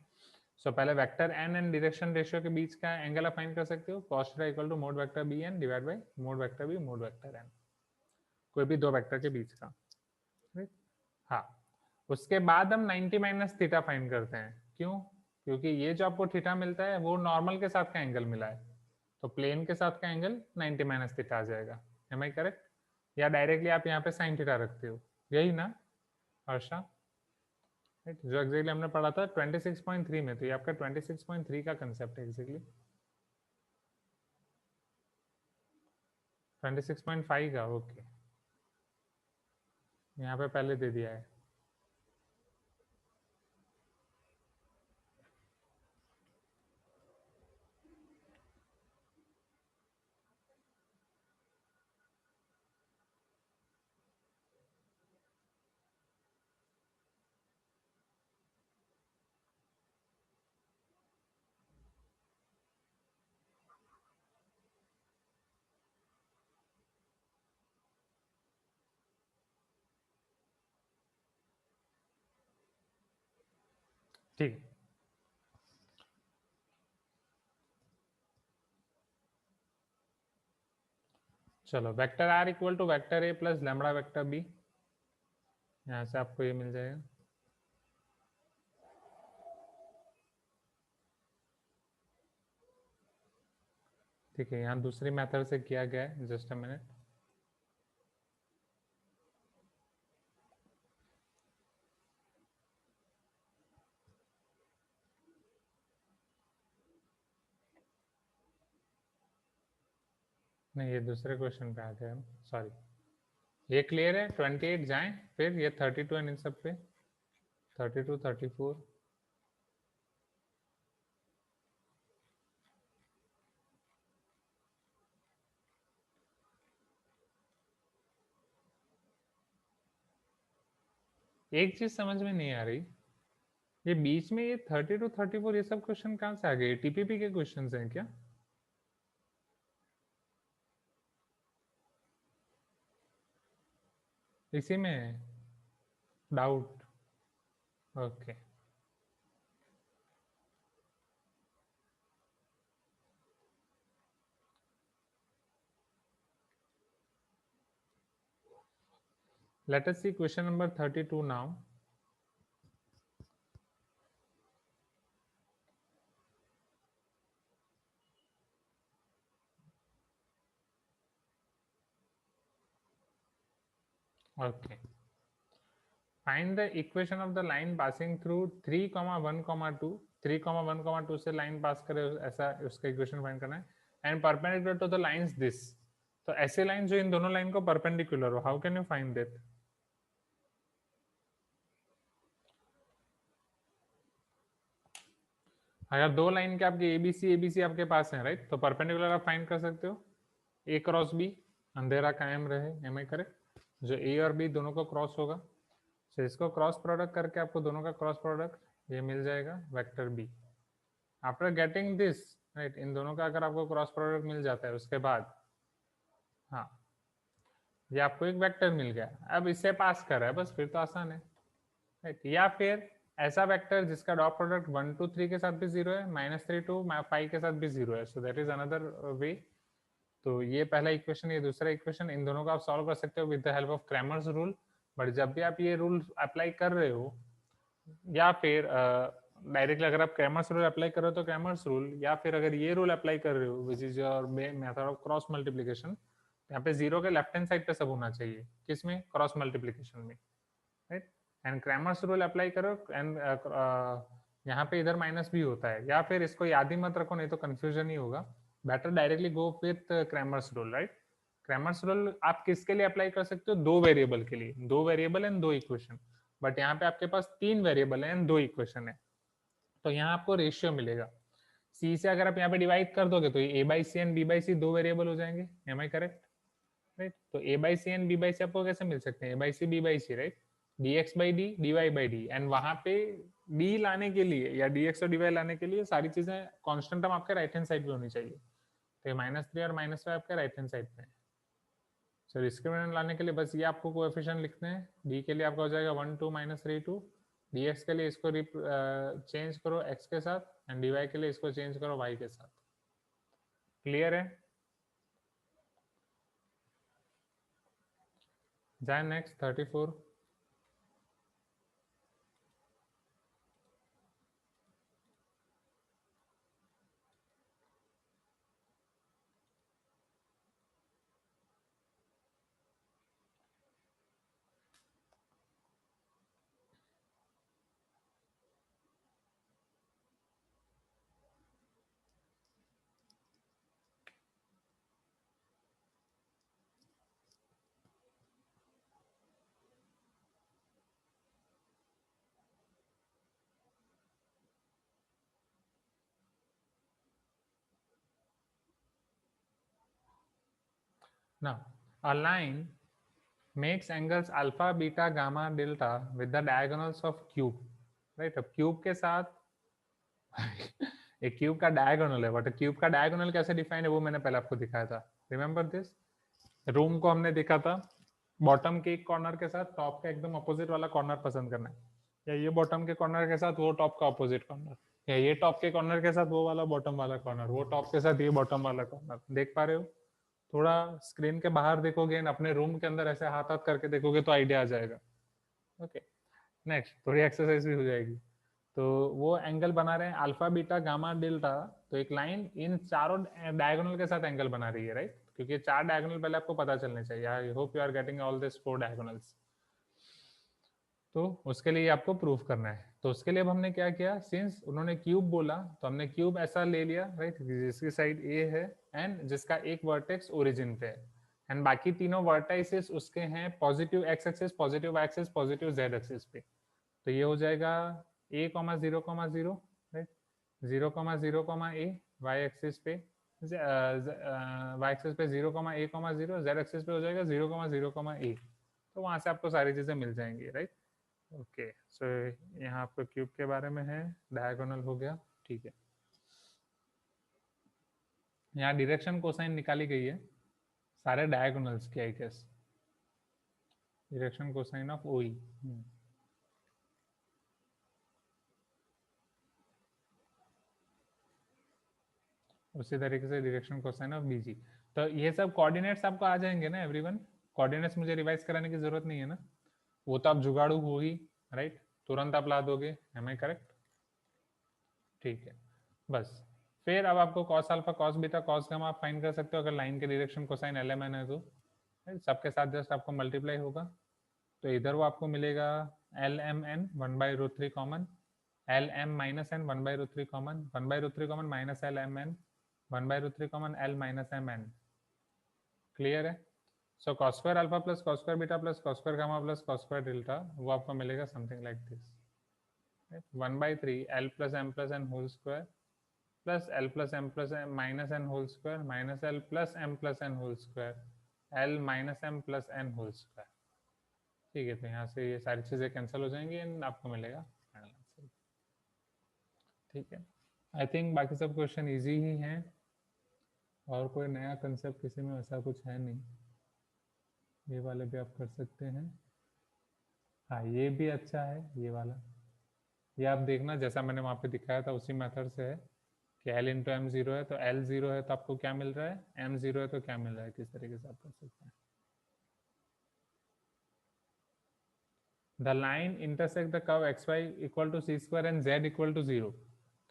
सो पहले vector N and direction ratio के बीच का एंगल आप फाइंड कर सकते हो, cos theta equal to mode vector b n divide by mod vector b mod vector n, कोई भी दो वेक्टर के बीच का, राइट। हाँ, उसके बाद हम 90 माइनस थीटा फाइंड करते हैं, क्यों? क्योंकि ये जो आपको थीटा मिलता है वो नॉर्मल के साथ का एंगल मिला है, तो प्लेन के साथ का एंगल 90 माइनस थीटा आ जाएगा। Am I correct? या डायरेक्टली आप यहाँ पे साइन थीटा रखते हो, यही ना हर्षा? राइट, जो एक्जैक्टली हमने पढ़ा था 26.3 में, तो ये आपका 26.3 का कंसेप्ट है एक्जैक्टली। 26.5 का, ओके, यहाँ पे पहले दे दिया है। ठीक, चलो, vector r equal to vector a plus lambda vector b, यहाँ से आपको ये मिल जाएगा। ठीक है, यहाँ दूसरी मेथड से किया गया है, जस्ट अ मिनट। नहीं, ये दूसरे क्वेश्चन पे आ गए हम, सॉरी। ये क्लियर है? 28 जाएं, फिर ये 32 एंड इन सब पे 32 34। एक चीज समझ में नहीं आ रही, ये बीच में ये 32 34 ये सब क्वेश्चन कहाँ से आ गए? टीपीपी के क्वेश्चन हैं क्या? इसी में doubt, okay. Let us see question number 32 now. Okay. Find the equation of the line passing through 3, 1, 2. 3, 1, 2 से लाइन पास करे ऐसा उसका इक्वेशन फाइंड करना है. And perpendicular to the lines this. तो ऐसे लाइन जो इन दोनों लाइन को परपेंडिकुलर हो, how can you find that? अगर दो लाइन के आपके एबीसी आपके पास है, राइट, तो परपेंडिकुलर आप फाइंड कर सकते हो. ए क्रॉस बी, अंधेरा कायम रहे, एम आई करेक्ट? जो ए और बी दोनों को क्रॉस होगा, तो इसको क्रॉस प्रोडक्ट करके आपको दोनों का क्रॉस प्रोडक्ट ये मिल जाएगा vector B. After getting this, right, इन दोनों का अगर आपको क्रॉस प्रोडक्ट मिल जाता है उसके बाद, हाँ, ये आपको एक वेक्टर मिल गया. अब इसे पास कर रहा है बस, फिर तो आसान है, राइट. या फिर ऐसा वेक्टर जिसका डॉट प्रोडक्ट 1 2 3 के साथ भी 0 है, -3 2 5 के साथ भी 0 है. So that is another way. तो ये पहला इक्वेशन, ये दूसरा इक्वेशन, इन दोनों को आप सॉल्व कर सकते हो with the help of Cramer's rule. But जब भी आप ये रूल अप्लाई कर रहे हो, या फिर डायरेक्टली अगर आप क्रैमर्स रूल अप्लाई कर रहे हो तो क्रैमर्स रूल, या फिर अगर ये रूल अप्लाई कर रहे हो which is your method of cross multiplication, यहाँ पे 0 के लेफ्ट हैंड साइड पे सब होना चाहिए. किसमें? क्रॉस मल्टीप्लिकेशन में, right. And Cramer's rule apply करो एंड यहाँ पे इधर माइनस भी होता है. या फिर इसको याद ही मत रखो, नहीं तो कंफ्यूजन ही होगा. Better directly go with Cramer's rule, right. Cramer's rule आप किसके लिए अप्लाई कर सकते हो? दो वेरिएबल के लिए, दो वेरिएबल एंड दो इक्वेशन. बट यहाँ पे आपके पास तीन वेरिएबल है एंड दो इक्वेशन है, तो यहाँ आपको रेशियो मिलेगा. सी से अगर आप यहाँ पे डिवाइड कर दोगे तो ये A by C and B by C दो वेरिएबल हो जाएंगे. Am I correct? राइट. तो A by C and B by C आपको कैसे मिल सकते हैं? A by C B by C, right. D X by D, D Y by D. And वहां पे डी लाने के लिए या डी एक्स और डी वाई लाने के लिए सारी चीजें कॉन्स्टेंट टर्म आपके राइट हैंड साइड पे होनी चाहिए. तो ये -3 और -5 आपके राइट हैंड साइड पे है. सो डिस्क्रिमिनेंट लाने के लिए बस ये आपको कोएफिशिएंट लिखते हैं. डी के लिए आपका हो जाएगा 1 2 -3 2. डी एक्स के लिए इसको चेंज करो एक्स के साथ, एंड डी वाई के लिए इसको चेंज करो वाई के साथ. क्लियर है? जाए next 34. Now, a line makes angles alpha, beta, gamma, delta with the diagonals of cube. Right? अब क्यूब के साथ एक क्यूब का डायगोनल है, बट क्यूब का डायगोनल कैसे डिफाइन है वो मैंने पहले आपको दिखाया था. Remember this? रूम को हमने देखा था, बॉटम के एक कॉर्नर के साथ टॉप का एकदम अपोजिट वाला कॉर्नर पसंद करना है, या ये बॉटम के कॉर्नर के साथ वो टॉप का अपोजिट कॉर्नर, या ये टॉप के कॉर्नर के साथ वो वाला बॉटम वाला कॉर्नर, वो टॉप के साथ ये बॉटम वाला कॉर्नर. देख पा रहे हो? थोड़ा स्क्रीन के बाहर देखोगे, अपने रूम के अंदर ऐसे हाथ हाथ करके देखोगे तो आइडिया आ जाएगा. ओके, नेक्स्ट थोड़ी एक्सरसाइज भी हो जाएगी. तो वो एंगल बना रहे हैं अल्फा, बीटा, गामा, डेल्टा. तो एक लाइन इन चारों डायगोनल के साथ एंगल बना रही है, राइट. क्योंकि चार डायगोनल पहले आपको पता चलने चाहिए. I hope you are getting all this 4 diagonals. तो उसके लिए आपको प्रूफ करना है. तो उसके लिए अब हमने क्या किया, सिंस उन्होंने क्यूब बोला तो हमने क्यूब ऐसा ले लिया, राइट, जिसकी साइड ए है एंड जिसका एक वर्टेक्स ओरिजिन पे है, एंड बाकी तीनों वर्टाइसेस उसके हैं positive x axis, positive y axis, positive z axis पे. तो ये हो जाएगा a, 0, 0, right, 0, 0, a y axis पे, वाई एक्सिस पे 0, a, 0, जेड एक्सिस पे हो जाएगा 0, 0, a. तो वहां से आपको सारी चीजें मिल जाएंगी, राइट. ओके, सो यहाँ आपको क्यूब के बारे में है, डायगोनल हो गया, ठीक है. यहाँ डायरेक्शन कोसाइन निकाली गई है सारे डायगोनल्स की, I guess. Direction cosine of OE. उसी तरीके से डायरेक्शन कोसाइन ऑफ बीजी. तो ये सब कोऑर्डिनेट्स आपको आ जाएंगे ना एवरीवन? कोऑर्डिनेट्स मुझे रिवाइज कराने की जरूरत नहीं है ना? वो तो आप जुगाड़ू हो ही, राइट, तुरंत आप ला दोगे, एम आई करेक्ट? ठीक है, बस फिर अब आपको cos alpha cos beta cos gamma आप फाइंड कर सकते हो अगर लाइन के direction cosine l M n है तो, सबके साथ जस्ट आपको मल्टीप्लाई होगा, तो इधर वो आपको मिलेगा L M N 1/√3 common, L M minus N 1/√3 common, 1/√3 common minus L M N 1/√3 common, L minus M N. Clear है? So cos square alpha plus cos square beta plus cos square gamma plus cos square delta वो आपको मिलेगा something like this, 1/3 L plus M plus N whole square plus L plus M plus M minus N whole square minus L plus M plus N whole square l minus m plus N whole square. ठीक है, तो यहाँ से ये सारी चीज़ें cancel हो जाएंगी एंड आपको मिलेगा फाइनल आंसर। ठीक है, आई थिंक बाकी सब क्वेश्चन इजी ही हैं और कोई नया कंसेप्ट किसी में ऐसा कुछ है नहीं, ये वाले भी आप कर सकते हैं। हाँ, ये भी अच्छा है ये वाला, ये आप देखना जैसा मैंने वहाँ पे दिखाया था उसी मेथड से है कि L इंटू एम जीरो है तो L जीरो है तो आपको क्या मिल रहा है, M जीरो है तो क्या मिल रहा है, किस तरीके से आप कर सकते हैं। The line intersect the curve x y equal to c square and z equal to 0,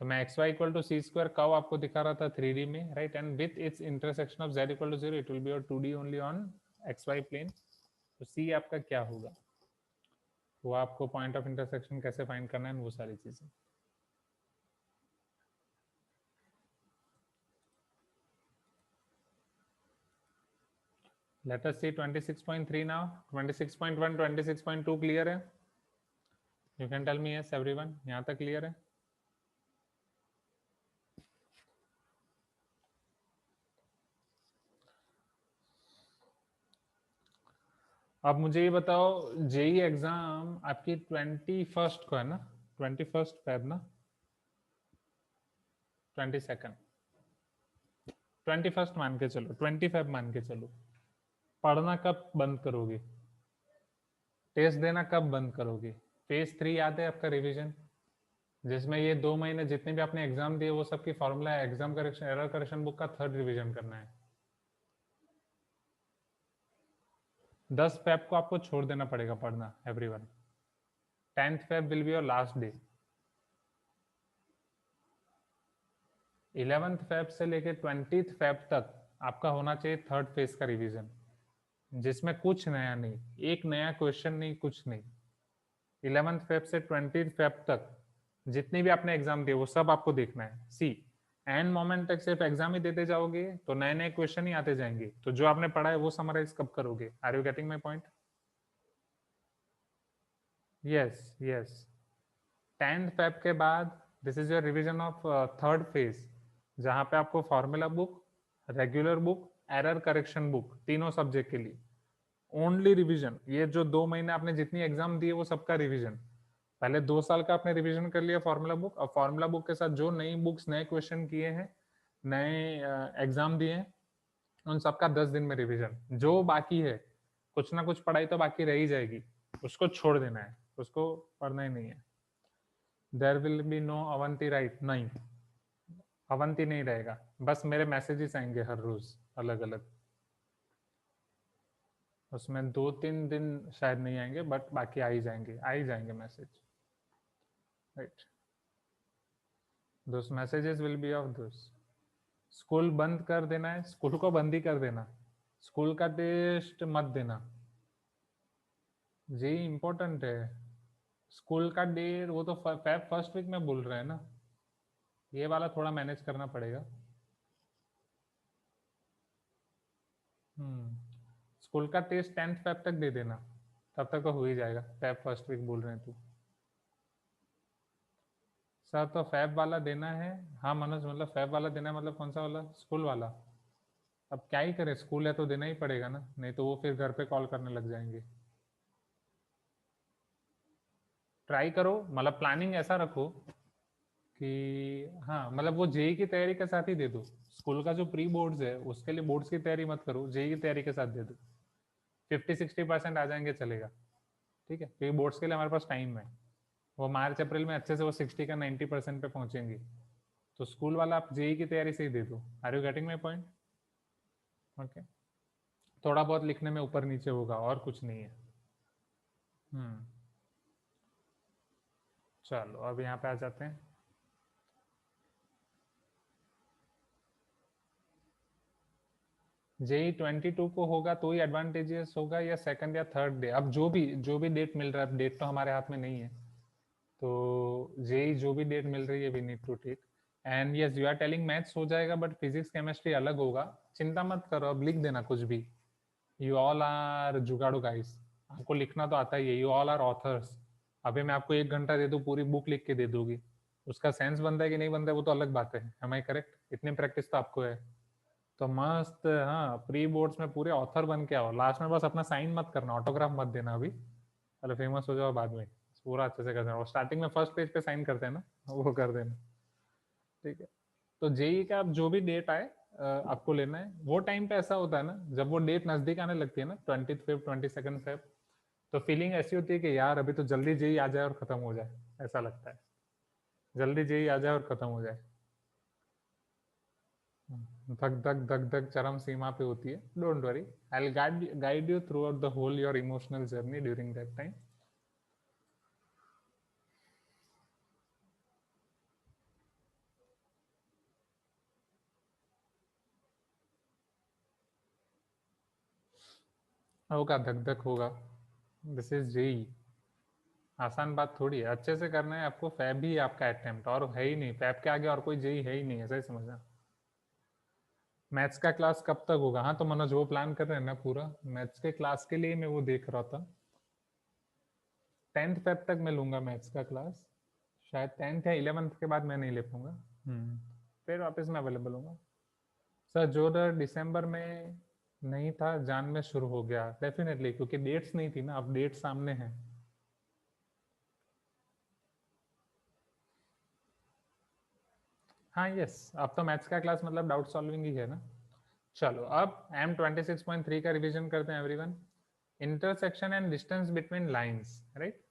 तो मैं x y equal to c square curve आपको दिखा रहा था 3D में, right, and with its intersection of z equal to 0 it will be your 2D only on x Y plane, तो see आपका क्या होगा, वो आपको पॉइंट ऑफ इंटरसेक्शन कैसे फाइंड करना है वो सारी चीजें। Let us see 26.3 now. 26.1, 26.2 clear है? You can tell me yes everyone. यहाँ तक clear है? अब मुझे ये बताओ, जेई एग्जाम आपकी 21st को है ना? 21st फेब ना? 22nd, 21st मान के चलो, 20 फेब मान के चलो। पढ़ना कब बंद करोगे? टेस्ट देना कब बंद करोगे? फेज 3 याद है आपका रिवीजन, जिसमें ये 2 महीने जितने भी आपने एग्जाम दिए वो सबकी formula exam correction error correction book का 3rd रिवीजन करना है। 10 फेब को आपको छोड़ देना पड़ेगा पढ़ना everyone. 10th Feb will be your last day. 11th Feb से लेके 20th फेब तक आपका होना चाहिए 3rd फेज का रिवीजन, जिसमें कुछ नया नहीं, एक नया क्वेश्चन नहीं, कुछ नहीं। 11th फेब से 20th फेब तक जितने भी आपने एग्जाम दिए वो सब आपको देखना है। सी एंड मोमेंट तक सिर्फ एग्जाम ही देते जाओगे तो नए नए क्वेश्चन ही आते जाएंगे, तो जो आपने पढ़ा है वो समराइज कब करोगे? Are you getting my point? Yes yes. 10th Feb के बाद this is your revision of 3rd phase, जहां पे आपको formula book, regular book, error correction book, तीनों सब्जेक्ट के लिए ओनली रिवीजन। ये जो 2 महीने आपने जितनी एग्जाम दिए वो सबका रिवीजन। पहले 2 साल का आपने रिवीजन कर लिया फॉर्मूला बुक, और फॉर्मूला बुक के साथ जो नई बुक्स नए क्वेश्चन किए हैं, नए एग्जाम दिए हैं, उन सबका 10 दिन में रिवीजन। जो बाकी है, कुछ ना कुछ पढ़ाई तो बाकी रह ही जाएगी, उसको छोड़ देना है, उसको पढ़ना ही नहीं है। There will be no Avanti right, नहीं अवंती नहीं रहेगा, बस मेरे मैसेजेस आएंगे हर रोज अलग अलग, उसमें 2-3 दिन शायद नहीं आएंगे बट बाकी आ ही जाएंगे message, right. Those messages will be of this. School बंद कर देना है, स्कूल को बंद ही कर देना, स्कूल का टेस्ट मत देना, जी इंपॉर्टेंट है। स्कूल का डेट वो तो फेब फर्स्ट वीक में बोल रहे हैं ना, ये वाला थोड़ा मैनेज करना पड़ेगा। स्कूल का टेस्ट 10th फेब तक दे देना, तब तक तो हो ही जाएगा। फेब फर्स्ट वीक बोल रहे हैं तो सर तो फैब वाला देना है। हाँ मनोज, मतलब फैब वाला देना है, मतलब कौन सा वाला? स्कूल वाला। अब क्या ही करें, स्कूल है तो देना ही पड़ेगा ना, नहीं तो वो फिर घर पे कॉल करने लग जाएंगे। ट्राई करो, मतलब प्लानिंग ऐसा रखो कि हाँ, मतलब वो जेई की तैयारी के साथ ही दे दो। स्कूल का जो प्री बोर्ड्स है उसके लिए बोर्ड्स की तैयारी मत करो, जेई की तैयारी के साथ दे दो। 50-60% आ जाएंगे चलेगा, ठीक है, क्योंकि बोर्ड्स के लिए हमारे पास टाइम है। वो मार्च अप्रैल में अच्छे से वो 60 का 90% पे पहुंचेंगे, तो स्कूल वाला आप जेई की तैयारी से ही दे दो। Are you getting my point? Okay, थोड़ा बहुत लिखने में ऊपर नीचे होगा और कुछ नहीं है, चलो अब यहाँ पे आ जाते हैं। जेई 22 को होगा तो ही एडवांटेजेस होगा या सेकंड या थर्ड डे, अब जो भी डेट मिल रहा है, डेट तो हमारे हाथ में नहीं है, तो जेई जो भी डेट मिल रही है we need to take. And yes you are telling maths हो जाएगा बट फिजिक्स केमिस्ट्री अलग होगा, चिंता मत करो, अब लिख देना कुछ भी। यू ऑल आर जुगाड़ू गाइस, आपको लिखना तो आता ही है, यू ऑल आर ऑथर्स। अभी मैं आपको 1 घंटा दे दूं पूरी बुक लिख के दे दोगी, उसका सेंस बनता है कि नहीं बनता है वो तो अलग बात है, एम आई करेक्ट? इतनी प्रैक्टिस तो आपको है, तो मस्त हाँ प्री बोर्ड्स में पूरे ऑथर बन के आओ, लास्ट में बस अपना साइन मत करना, ऑटोग्राफ मत देना अभी, पहले फेमस हो जाओ बाद में पूरा अच्छे से कर देना, और स्टार्टिंग में फर्स्ट पेज पे साइन करते हैं ना वो कर देना, ठीक है? तो जेई का अब जो भी डेट आए आपको लेना है, वो टाइम पे ऐसा होता है ना जब वो डेट नजदीक आने लगती है ना 20 22 फेब, तो फीलिंग ऐसी होती है कि यार अभी तो जल्दी जेई आ जाए और खत्म हो जाए, ऐसा लगता है जल्दी जेई आ जाए और खत्म हो जाए, धक धक धक धक चरम सीमा पे होती है। Don't worry, I will guide you throughout the whole your emotional journey during that time. होगा धक धक होगा, दिस इज जेई, आसान बात थोड़ी है, अच्छे से करना है आपको, फैब ही आपका अटेम्प्ट और है ही नहीं, फैब के आगे और कोई जेई है ही नहीं, ऐसा ही समझना। मैथ्स का क्लास कब तक होगा? हाँ तो मनोज वो प्लान कर रहे हैं ना पूरा मैथ्स के क्लास के लिए, मैं वो देख रहा था 10th फेब तक मैं लूंगा मैथ्स का क्लास, शायद 10th या 11th के बाद मैं नहीं ले पाऊंगा, फिर वापस मैं अवेलेबल हूँ सर। जो डर दिसंबर में नहीं था जान में शुरू हो गया, डेफिनेटली क्योंकि डेट्स नहीं थी ना, अब डेट सामने है। हाँ यस, अब तो मैथ्स का क्लास मतलब डाउट सॉल्विंग ही है ना। चलो अब M26.3 का रिवीजन करते हैं everyone. Intersection and distance between lines, right?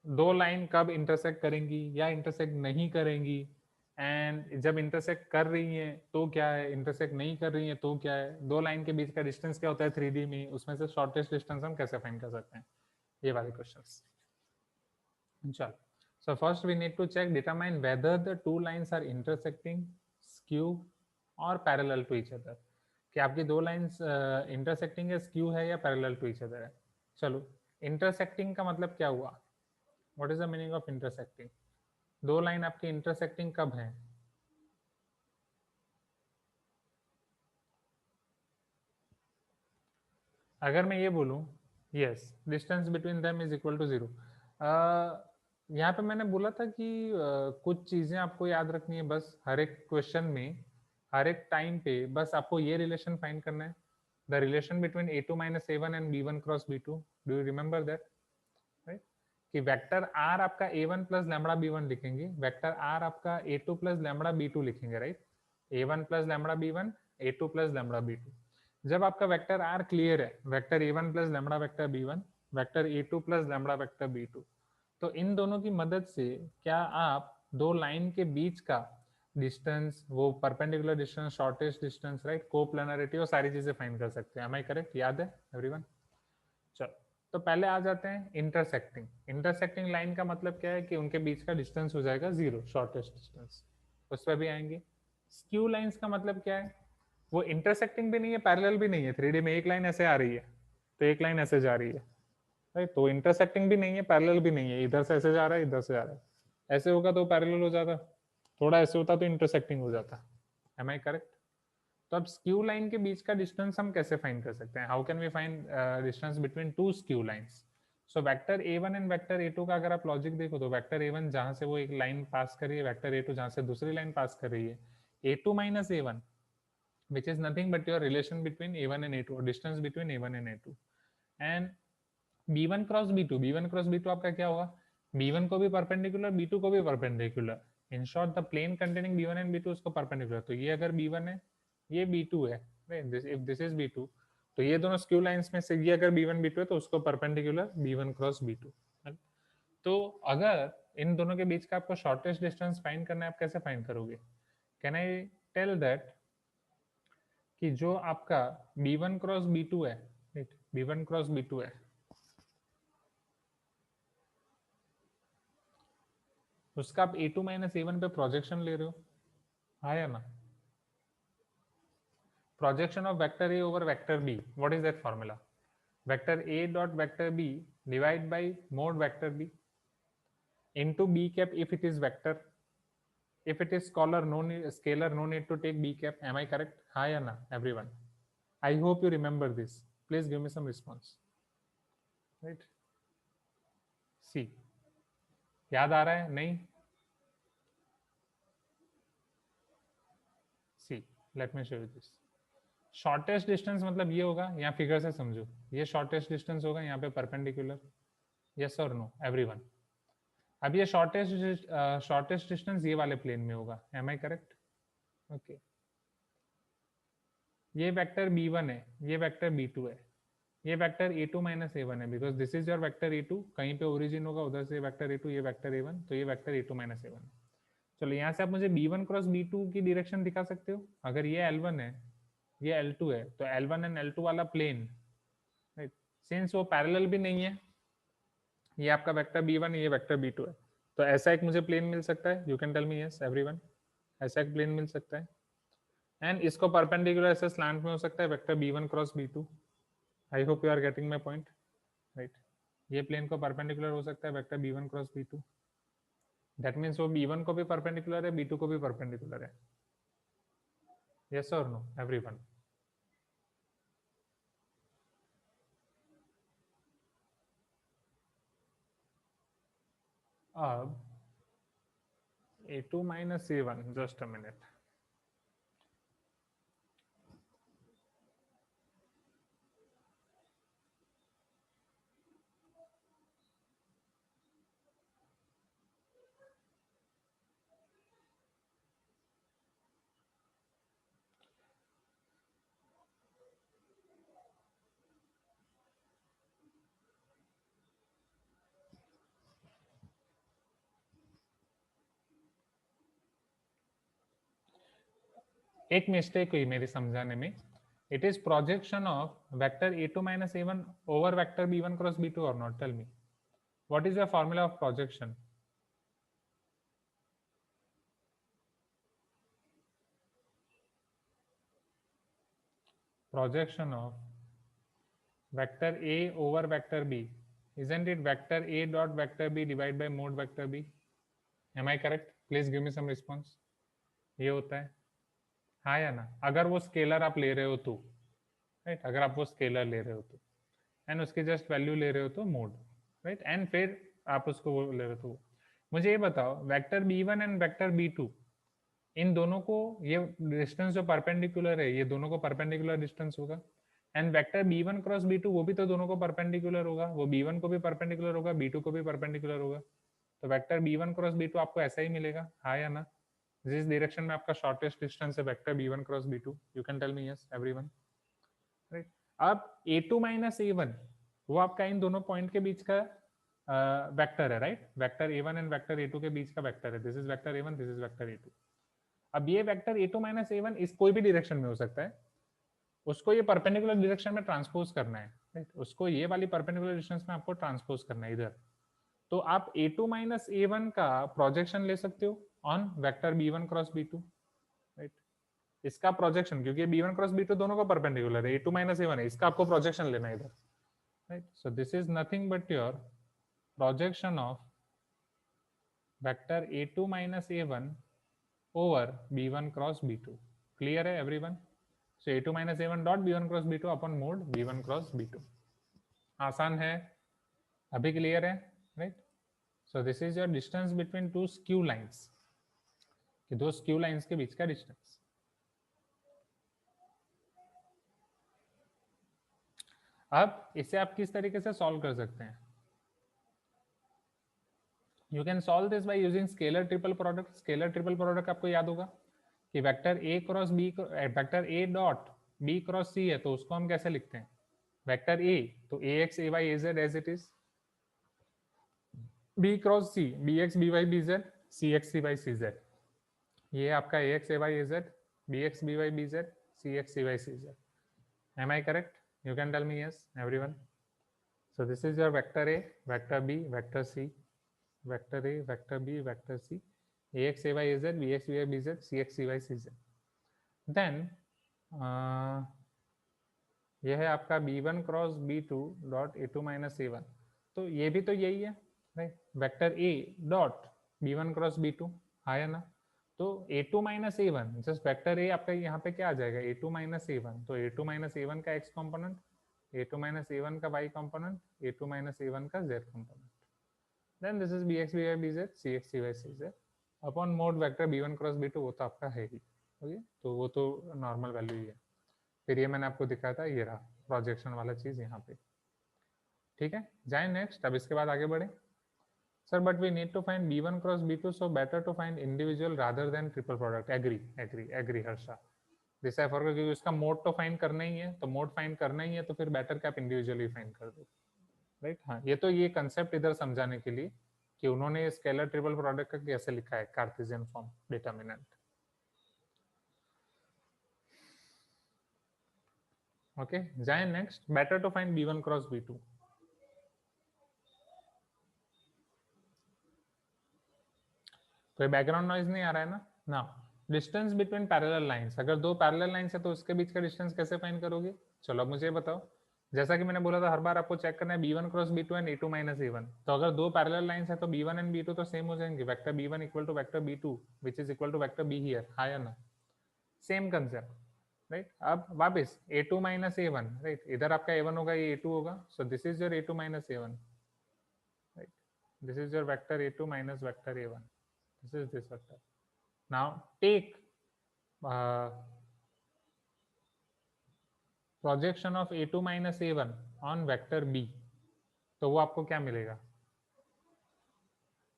दो लाइन कब इंटरसेक्ट करेंगी या इंटरसेक्ट नहीं करेंगी, एंड जब इंटरसेक्ट कर रही है तो क्या है, इंटरसेक्ट नहीं कर रही है तो क्या है, दो लाइन के बीच का डिस्टेंस क्या होता है 3D में, उसमें से शॉर्टेस्ट डिस्टेंस हम कैसे फाइंड कर सकते हैं, ये वाले क्वेश्चंस। चलो, so first we need to check determine whether the two lines are intersecting, skew और parallel to each other, कि आपकी दो लाइंस इंटरसेक्टिंग है, स्क्यू है या पैरेलल टू ईच अदर है। चलो, इंटरसेक्टिंग का मतलब क्या हुआ, what is the meaning of intersecting? दो लाइन आपकी इंटरसेक्टिंग कब है? अगर मैं ये बोलूं yes distance between them is equal to 0, यहाँ पे मैंने बोला था कि कुछ चीजें आपको याद रखनी है बस, हर एक क्वेश्चन में हर एक टाइम पे बस आपको ये रिलेशन फाइंड करना है, the relation between a2 minus a1 and b1 cross b2, do you remember that, right? कि वेक्टर r आपका a1 प्लस लैम्बडा b1 लिखेंगे, वेक्टर r आपका a2 प्लस लैम्बडा b2 लिखेंगे, right? a1 plus lambda b1, a2 plus lambda b2। जब आपका vector r clear है, vector a1 plus lambda vector b1, vector a2 plus lambda vector b2, तो इन दोनों की मदद से क्या आप दो लाइन के बीच का डिस्टेंस, वो perpendicular distance, shortest distance, right, coplanarity, वो सारी चीजें फाइंड कर सकते हैं। Am I correct? याद है एवरीवन? चलो, तो पहले आ जाते हैं इंटरसेक्टिंग। इंटरसेक्टिंग लाइन का मतलब क्या है कि उनके बीच का डिस्टेंस हो जाएगा 0, शॉर्टेस्ट डिस्टेंस, उस पर भी आएंगे। स्क्यू लाइंस का मतलब क्या है, वो इंटरसेक्टिंग भी नहीं है, पैरेलल भी नहीं है, 3D में एक लाइन ऐसे आ रही है तो एक लाइन ऐसे जा रही है, राइट? तो इंटरसेक्टिंग भी नहीं है, पैरेलल भी नहीं है, इधर से ऐसे जा रहा है, इधर से जा रहा है, ऐसे होगा तो पैरेलल हो जाता, थोड़ा ऐसे होता तो इंटरसेक्टिंग हो जाता। Am I correct? तो अब स्क्यू लाइन के बीच का डिस्टेंस हम कैसे फाइंड कर सकते हैं, how can we find distance between two skew lines? So vector a1 and vector a2 का अगर आप लॉजिक देखो तो वेक्टर a1 जहां से वो एक लाइन पास कर रही है, वेक्टर a2 जहां से दूसरी लाइन पास कर रही है, a2 minus a1 which is nothing but your relation between a1 and a2, or distance between a1 and a2, and b1 cross b2, b1 cross b2 आपका क्या होगा, b1 को भी परपेंडिकुलर, b2 को भी perpendicular, in short the plane containing b1 and b2 उसको perpendicular, तो ये अगर b1 है ये b2 है, इफ दिस इज b2, तो ये दोनों स्क्यू लाइंस में से ये अगर b1 b2 है तो उसको परपेंडिकुलर b1 क्रॉस b2। तो अगर इन दोनों के बीच का आपको शॉर्टेस्ट डिस्टेंस फाइंड करना है, आप कैसे फाइंड करोगे? कैन आई टेल दैट कि जो आपका b1 क्रॉस b2 है, b1 क्रॉस b2 है, उसका आप a2 माइनस a1 पे प्रोजेक्शन ले रहे हो, हाँ या ना? Projection of vector A over vector B. What is that formula? Vector A dot vector B divided by mode vector B into B cap if it is vector. If it is scalar, no need to take B cap. Am I correct? Hi Anna, everyone. I hope you remember this. Please give me some response. Right? C. याद आ रहा है? नहीं? C. Let me show you this. Shortest distance मतलब ये होगा, यहाँ figure से समझो, ये शॉर्टेस्ट डिस्टेंस होगा यहाँ पे परपेंडिकुलर. यस और नो एवरीवन? अब ये शॉर्टेस्ट डिस्टेंस ये वाले प्लेन में होगा. Am I correct? ओके. ये वेक्टर b1 है, ये वेक्टर b2 है, ये वेक्टर a2 माइनस a1 है, because this is your vector a2. कहीं पे ओरिजिन होगा, उधर से वेक्टर a2, ये वेक्टर a1, तो ये वेक्टर a2 माइनस a1 है. चलो यहाँ से आप मुझे b1 क्रॉस b2 की डायरेक्शन दिखा सकते हो. अगर ये l1 है, ये l2 है, तो l1 एंड l2 वाला प्लेन, राइट, सिंस वो पैरेलल भी नहीं है, ये आपका वेक्टर b1 है, ये वेक्टर b2 है, तो ऐसा एक मुझे प्लेन मिल सकता है. You can tell me yes everyone, ऐसा एक प्लेन मिल सकता है. एंड इसको परपेंडिकुलर ऐसे स्लैंट में हो सकता है vector b1 cross b2. I hope you are getting my point, right. ये प्लेन को परपेंडिकुलर हो सकता है vector b1 cross b2. That means वो b1 को भी परपेंडिकुलर है, b2 को भी परपेंडिकुलर है. यस और नो एवरीवन? अब a2 minus a1, just a minute. एक मिस्टेक हुई मेरी समझाने में. It is projection of vector a2 minus a1 over vector b1 cross b2 or not? Tell me what is your formula of projection? Projection of vector A over vector B, isn't it vector A dot vector B divided by mode vector B? Am I correct? Please give me some response. ये होता है, हाँ या ना? अगर वो scalar आप ले रहे हो तो, राइट, अगर आप वो स्केलर ले रहे हो तो, एंड उसकी जस्ट वैल्यू ले रहे हो तो मोड, राइट, एंड फिर आप उसको वो ले रहे हो तो. मुझे ये बताओ, vector b1 and vector b2, इन दोनों को, ये डिस्टेंस जो परपेंडिकुलर है, ये दोनों को परपेंडिकुलर डिस्टेंस होगा. And vector b1 cross b2, वो भी तो दोनों को परपेंडिकुलर होगा, वो b1 को भी परपेंडिकुलर होगा, b2 को भी परपेंडिकुलर होगा. तो वेक्टर b1 क्रॉस b2 आपको ऐसा ही मिलेगा, हाँ या ना? जिस डायरेक्शन में आपका शॉर्टेस्ट डिस्टेंस है vector b1 cross b2. You can tell me yes everyone, right. अब a2 माइनस a1 वो आपका इन दोनों पॉइंट के बीच का वेक्टर है, right. Vector a1 and vector a2 के बीच का वेक्टर है. This is vector a1, this is vector a2. अब ये वेक्टर a2 माइनस a1 इस कोई भी डायरेक्शन में हो सकता है, उसको ये परपेंडिकुलर डायरेक्शन में ट्रांसपोज करना है, राइट. उसको ये वाली परपेंडिकुलर डिस्टेंस में आपको ट्रांसपोज करना है इधर. तो आप a2 माइनस a1 का प्रोजेक्शन ले सकते हो on vector b1 cross b2, right. इसका प्रोजेक्शन, क्योंकि b1 क्रॉस b2 दोनों को परपेंडिकुलर है, a2 माइनस a1 है, इसका आपको प्रोजेक्शन लेना है इधर, right. So this is nothing but your projection of vector a2 minus a1 over b1 cross b2. Clear है everyone? So a2 minus a1 dot b1 cross b2 upon mode b1 cross b2. आसान है, अभी clear है, right. So this is your distance between two skew lines, कि दो skew lines के बीच का डिस्टेंस. अब इसे आप किस तरीके से सॉल्व कर सकते हैं? You can solve this by using scalar triple product. Scalar triple product आपको याद होगा कि vector a cross b, vector a dot b cross c है, तो उसको हम कैसे लिखते हैं? वेक्टर a, तो ax ay az as it is, b cross c bx by bz cx cy cz. ये आपका ax ay az, bx by bz cx cy cz. Am I correct? You can tell me yes everyone. So this is your vector a, vector b, vector c, vector a, vector b, vector c, ax ay az, bx by bz, cx cy cz. Then यह है आपका b1 cross b2 dot a2 minus a1. तो ये भी तो यही है right, vector a dot b1 cross b2, हाँ या ना. तो a2 minus a1 just vector a आपका यहाँ पे क्या आ जाएगा, a2 माइनस a1. तो a2 माइनस a1 का x component, a2 minus a1 का y component, a2 minus a1 का z component. Then this is bx by bz, cx cy cz upon mod vector b1 cross b2. वो तो आपका है ही, okay. तो वो तो नॉर्मल वैल्यू ही है. फिर ये मैंने आपको दिखाया था, ये रहा प्रोजेक्शन वाला चीज यहाँ पे. ठीक है, जाए नेक्स्ट. अब इसके बाद आगे बढ़े. Sir but we need to find b1 cross b2, so better to find individual rather than triple product. Agree agree agree Harsha. This I forgot, क्योंकि उसका मोड तो फाइंड करना ही है, तो मोड फाइंड करना ही है, तो फिर बेटर कि आप इंडिविजुअली फाइंड कर दो, राइट. हाँ, ये तो ये कंसेप्ट इधर समझाने के लिए कि उन्होंने स्केलर ट्रिपल प्रोडक्ट का कैसे लिखा है, कार्टेशियन फॉर्म डिटरमिनेंट. ओके, जाए next. Better to find b1 cross b2. कोई बैकग्राउंड नॉइज नहीं आ रहा है ना. Now distance between parallel lines. अगर दो पैरेलल लाइंस है तो उसके बीच का डिस्टेंस कैसे फाइंड करोगे. चलो अब मुझे बताओ. जैसा कि मैंने बोला था, हर बार आपको चेक करना है b1 cross b2 and a2 minus a1. तो अगर दो पैरेलल लाइंस है तो b1 एंड b2 तो सेम हो जाएंगे. Vector b1 equal to vector b2 which is equal to vector b here, हाँ या ना. Same concept, right. अब वापस a2 माइनस a1, राइट. इधर आपका a1 होगा, ये a2 होगा. So this is your a2 minus a1, right. This is your vector a2 minus vector a1. This is this vector. Now take projection of a2 minus a1 on vector b. तो वो आपको क्या मिलेगा.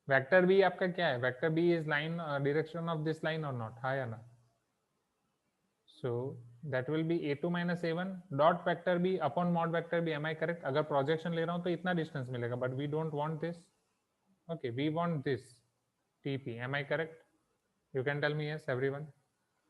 Vector b आपका क्या है, vector b is line direction of this line or not, हाँ या ना. So that will be a2 minus a1 dot vector b upon mod vector b. Am I correct. अगर प्रोजेक्शन ले रहा हूँ तो इतना डिस्टेंस मिलेगा, but we don't want this. Okay, we want this tp. Am I correct. You can tell me yes everyone.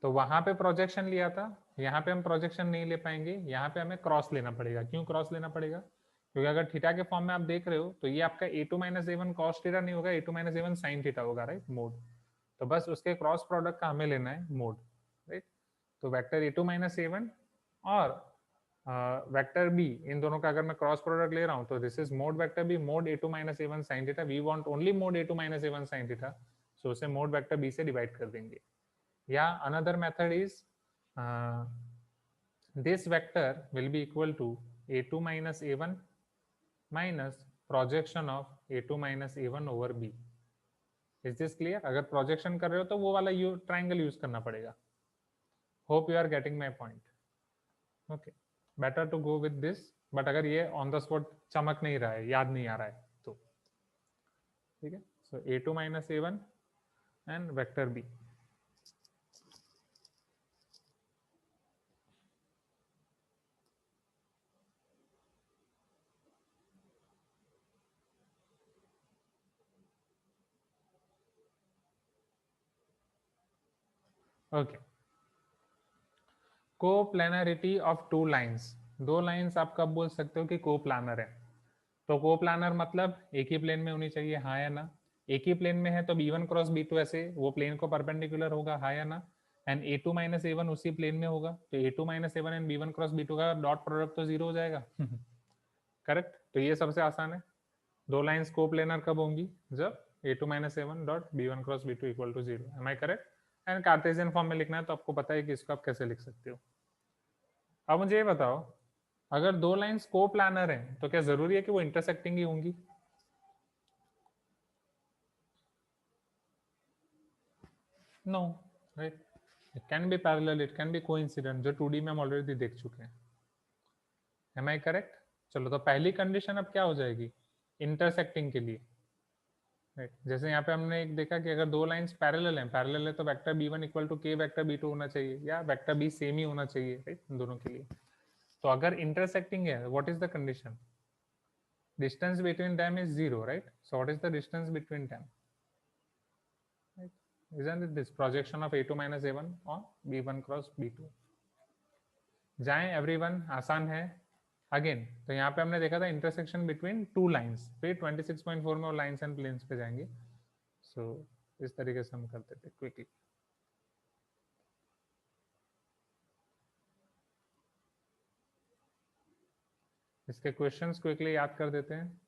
तो वहां पे प्रोजेक्शन लिया था, यहाँ पे हम प्रोजेक्शन नहीं ले पाएंगे. यहाँ पे हमें क्रॉस लेना पड़ेगा. क्यों क्रॉस लेना पड़ेगा, क्योंकि अगर थीटा के फॉर्म में आप देख रहे हो तो ये आपका a2 minus a1 cos theta नहीं होगा, a2 minus a1 sine theta होगा, राइट. मोड. तो बस उसके क्रॉस प्रोडक्ट का हमें लेना है मोड, राइट. तो वेक्टर a2 माइनस a1 और वेक्टर b, इन दोनों का अगर मैं क्रॉस प्रोडक्ट ले रहा हूँ तो this is mod vector b mod a2 minus a1 sine theta. We want only mod a2 minus a1 sine theta, so उसे मोड वेक्टर b से डिवाइड कर देंगे. या another method is this vector will be equal to a2 minus a1 minus projection of a2 minus a1 over b. Is this clear? अगर projection कर रहे हो तो वो वाला triangle use करना पड़ेगा. Hope you are getting my point. Okay, better to go with this. But अगर ये on the spot चमक नहीं रहा है, याद नहीं आ रहा है तो ठीक है. So a2 minus a1 and vector b. Okay. Coplanarity of two lines. दो लाइंस आप कब बोल सकते हो कि कोप्लानर है. तो कोप्लानर मतलब एक ही प्लेन में होनी चाहिए, हाँ या ना. एक ही प्लेन में है तो b1 क्रॉस b2 ऐसे वो प्लेन को परपेंडिकुलर होगा, हाँ या ना. एंड a2 माइनस a1 उसी प्लेन में होगा, तो a2 minus a1 and b1 cross b2 का डॉट प्रोडक्ट तो जीरो हो जाएगा. करेक्ट. तो ये सबसे आसान है. दो लाइंस कोप्लानर कब होंगी, जब a2 minus a1 dot b1 cross b2 equal to zero. Am I correct. And Cartesian form में लिखना है तो आपको पता है कि इसको आप कैसे लिख सकते हो. अब मुझे ये बताओ, अगर दो लाइंस कोप्लानर हैं तो क्या जरूरी है कि वो इंटरसेक्टिंग ही होंगी. No, right. It can be parallel, it can be coincident, जो 2D में हम ऑलरेडी देख चुके हैं. Am I correct. चलो तो पहली कंडीशन अब क्या हो जाएगी इंटरसेक्टिंग के लिए, राइट. जैसे यहाँ पे हमने एक देखा कि अगर दो लाइंस पैरेलल है तो vector b1 equal to k vector b2 होना चाहिए, या वेक्टर b सेम ही होना चाहिए, राइट, दोनों के लिए. तो अगर इंटरसेक्टिंग है, what is the condition, distance between them is 0, right. So what is the distance between them, right? Isn't it this projection of a2 minus a1 on b1 cross b2. जाएं everyone, आसान है. Again तो यहाँ पे हमने देखा था intersection between two lines, फिर 26.4 में वो लाइंस एंड प्लेन्स पे जाएंगे। सो इस तरीके से हम करते थे क्विकली। इसके क्वेश्चंस क्विकली याद कर देते हैं।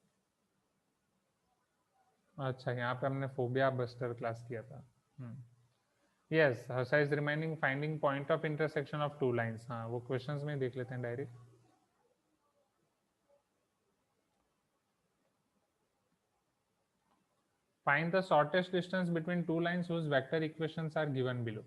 अच्छा, यहाँ पे हमने फोबिया बस्टर क्लास किया था। Yes, Harsha is reminding finding point of intersection of two lines. हाँ, वो क्वेश्चंस में देख लेते हैं direct. Find the shortest distance between two lines whose vector equations are given below.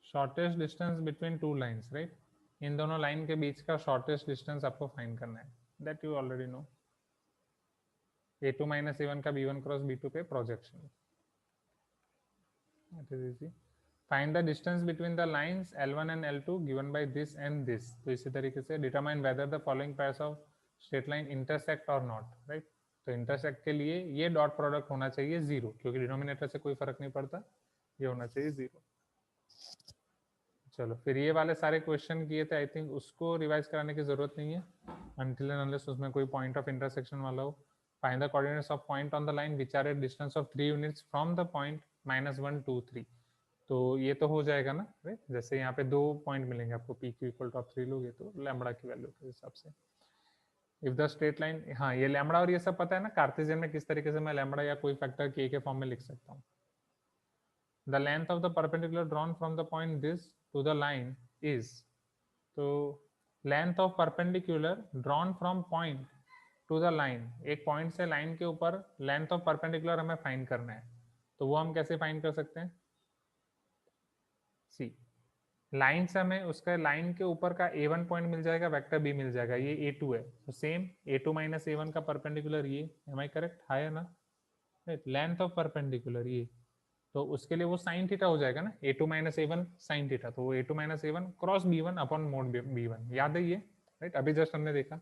Shortest distance between two lines, right? इन दोनों line के बीच का शॉर्टेस्ट डिस्टेंस आपको फाइंड करना है. That you already know. a2 minus a1 का b1 cross b2 पे projection. That is easy. Find the distance between the lines L1 and L2 given by this and this. तो इसी तरीके से determine whether the following pairs of straight line intersect or not, right? तो intersect के लिए ये dot product होना चाहिए 0, क्योंकि डिनोमिनेटर से कोई फर्क नहीं पड़ता, ये होना चाहिए 0. चलो फिर ये वाले सारे क्वेश्चन किए थे, आई थिंक उसको रिवाइज कराने की जरूरत नहीं है until and unless उसमें कोई पॉइंट ऑफ इंटरसेक्शन वाला हो. Find the coordinates of point on the line which are at distance of 3 units from the point -1, 2, 3. तो ये तो हो जाएगा ना, राइट? जैसे यहाँ पे 2 पॉइंट मिलेंगे आपको, p q इक्वल टू आप 3 लोगे तो लैम्बडा की वैल्यू के हिसाब से. इफ द स्ट्रेट लाइन, हाँ ये लैम्बडा और ये सब पता है ना, कार्टेशियन में किस तरीके से मैं लैम्बडा या कोई फैक्टर k के फॉर्म में लिख सकता हूँ. The length of the perpendicular drawn from the point this to the line is. तो length of perpendicular drawn from point to the line, एक पॉइंट से लाइन के ऊपर लेंथ ऑफ परपेंडिकुलर हमें फाइंड करना है. तो वो हम कैसे फाइंड कर सकते हैं? सी, लाइन से हमें उसका लाइन के ऊपर का a1 पॉइंट मिल जाएगा, वेक्टर b मिल जाएगा, ये a2 है. तो सेम a2 माइनस a1 का परपेंडिकुलर ये, एम आई करेक्ट? हाई है ना, राइट? लेंथ ऑफ परपेंडिकुलर ये, तो उसके लिए वो साइन थीटा हो जाएगा ना, a2 minus a1 sine theta. तो वो a2 minus a1 cross b1 upon mode b1, याद है ये, राइट? अभी जस्ट हमने देखा.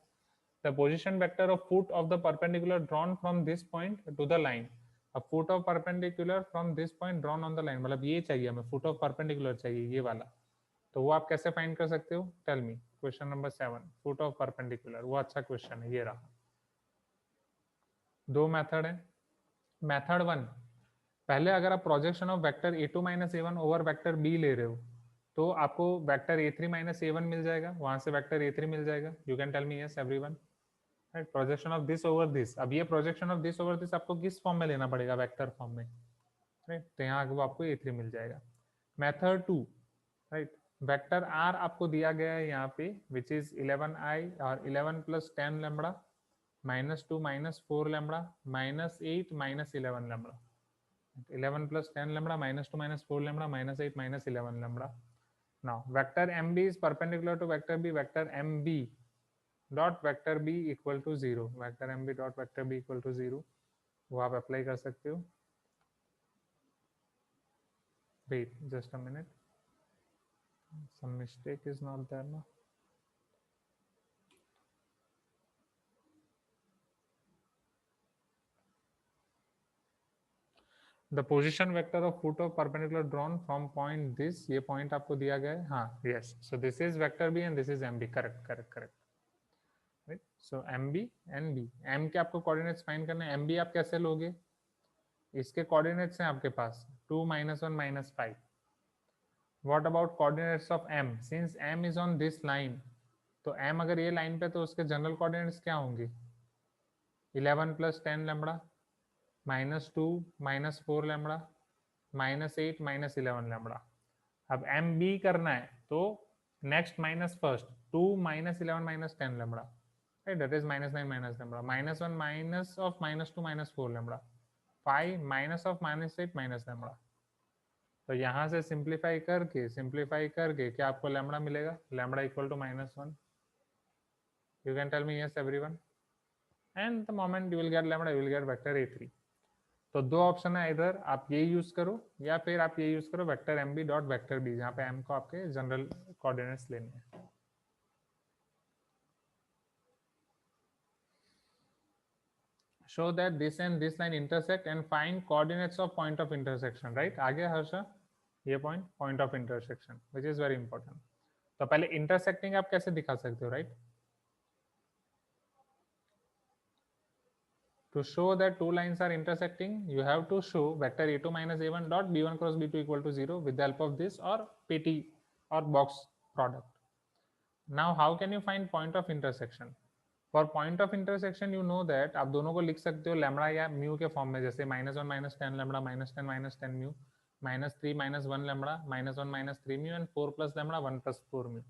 The position vector of foot of the perpendicular drawn from this point to the line. अब foot of perpendicular from this point drawn on the line, मतलब ये चाहिए हमें, फुट ऑफ परपेंडिकुलर चाहिए ये वाला. तो वो आप कैसे फाइंड कर सकते हो? Tell me. Question number 7, foot of perpendicular. वो अच्छा क्वेश्चन है, ये रहा. 2 मेथड है. मेथड 1, पहले अगर आप projection of vector a2 minus a1 over vector b ले रहे हो, तो आपको वेक्टर a3 माइनस a1 मिल जाएगा, वहां से वेक्टर a3 मिल जाएगा. You can tell me yes everyone, right? Projection of this over this. अब ये projection of this over this आपको किस फॉर्म में लेना पड़ेगा? वेक्टर फॉर्म में, राइट? तो यहाँ वो आपको a3 मिल जाएगा. Method 2, right? वेक्टर r आपको दिया गया है यहाँ पे, विच इज 11i और 11 plus 10 lambda -2 -4 lambda -8 -11 lambda. 11 plus 10 lambda -2 -4 lambda -8 -11 lambda. Now vector mb is perpendicular to vector b. Vector mb dot vector b equal to 0. Vector mb dot vector b equal to 0. वो आप apply कर सकते हो. Wait just a minute. Some mistake is not there ना. The position vector of foot of perpendicular drawn from point this, ये point आपको दिया गया है. हाँ, yes. So this is vector b and this is mb. Correct, correct, correct. Right? So mb and b. m के आपको coordinates find करने हैं. mb आप कैसे लोगे? इसके coordinates हैं आपके पास 2 -1 -5. What about coordinates of m? Since m is on this line, तो m अगर ये line पे, तो उसके general coordinates क्या होंगे? 11 plus 10 lambda -2 -4 lambda -8 -11 lambda. अब mb करना है तो next minus first 2 -11 -10 lambda, right? That is -9 minus lambda, -1 minus of -2 -4 lambda, 5 minus of -8 minus lambda. तो यहाँ से सिंप्लीफाई करके क्या आपको लैम्बडा मिलेगा? Lambda equal to -1. You can tell me yes everyone. And the moment you will get lambda, you will get vector a3. तो दो option है, इधर आप ये यूज करो या फिर आप ये यूज करो vector mb dot vector b, जहाँ पे m को आपके जनरल कोऑर्डिनेट्स लेने हैं. show that this and this line intersect and find coordinates of point of intersection, right? आगे हर्षा ये point of intersection, which is very important. तो पहले intersecting आप कैसे दिखा सकते हो, right? To show that two lines are intersecting, you have to show vector a2 minus a1 dot b1 cross b2 equal to 0 with the help of this or pt or box product. Now how can you find point of intersection? For point of intersection you know that आप दोनों को लिख सकते हो lambda या mu के फॉर्म में, जैसे -1 - 10 lambda -10 mu -3 - 1 lambda -1 - 3 mu and 4 + lambda 1 + 4 mu.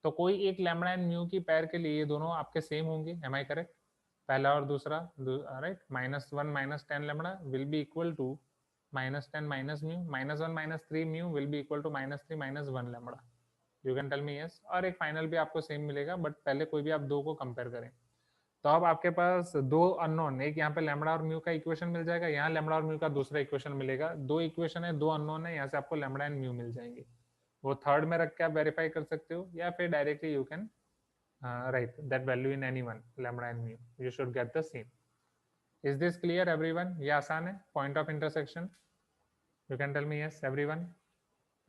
तो कोई एक लैम्बडा एंड म्यू की पैर के लिए ये दोनों आपके सेम होंगे. Am I correct? पहला और दूसरा, right. -1 - 10 lambda will be equal to -10 - mu. -1 - 3 mu will be equal to -3 - 1 lambda. You can tell me yes. और एक फाइनल भी आपको सेम मिलेगा, बट पहले कोई भी आप दो को कंपेयर करें. तो अब आपके पास दो अननोन, एक यहाँ पे लैम्बडा और म्यू का इक्वेशन मिल जाएगा, यहाँ लैम्बडा और म्यू का दूसरा इक्वेशन मिलेगा. दो इक्वेशन है, दो अननोन है, यहाँ से आपको लैम्बडा एंड म्यू मिल जाएंगे. वो थर्ड में रख के आप वेरीफाई कर सकते हो, या फिर directly you can write that value in any one, lambda and mu. You should get the same. Is this clear everyone? ये आसान है. Point of intersection. You can tell me yes everyone.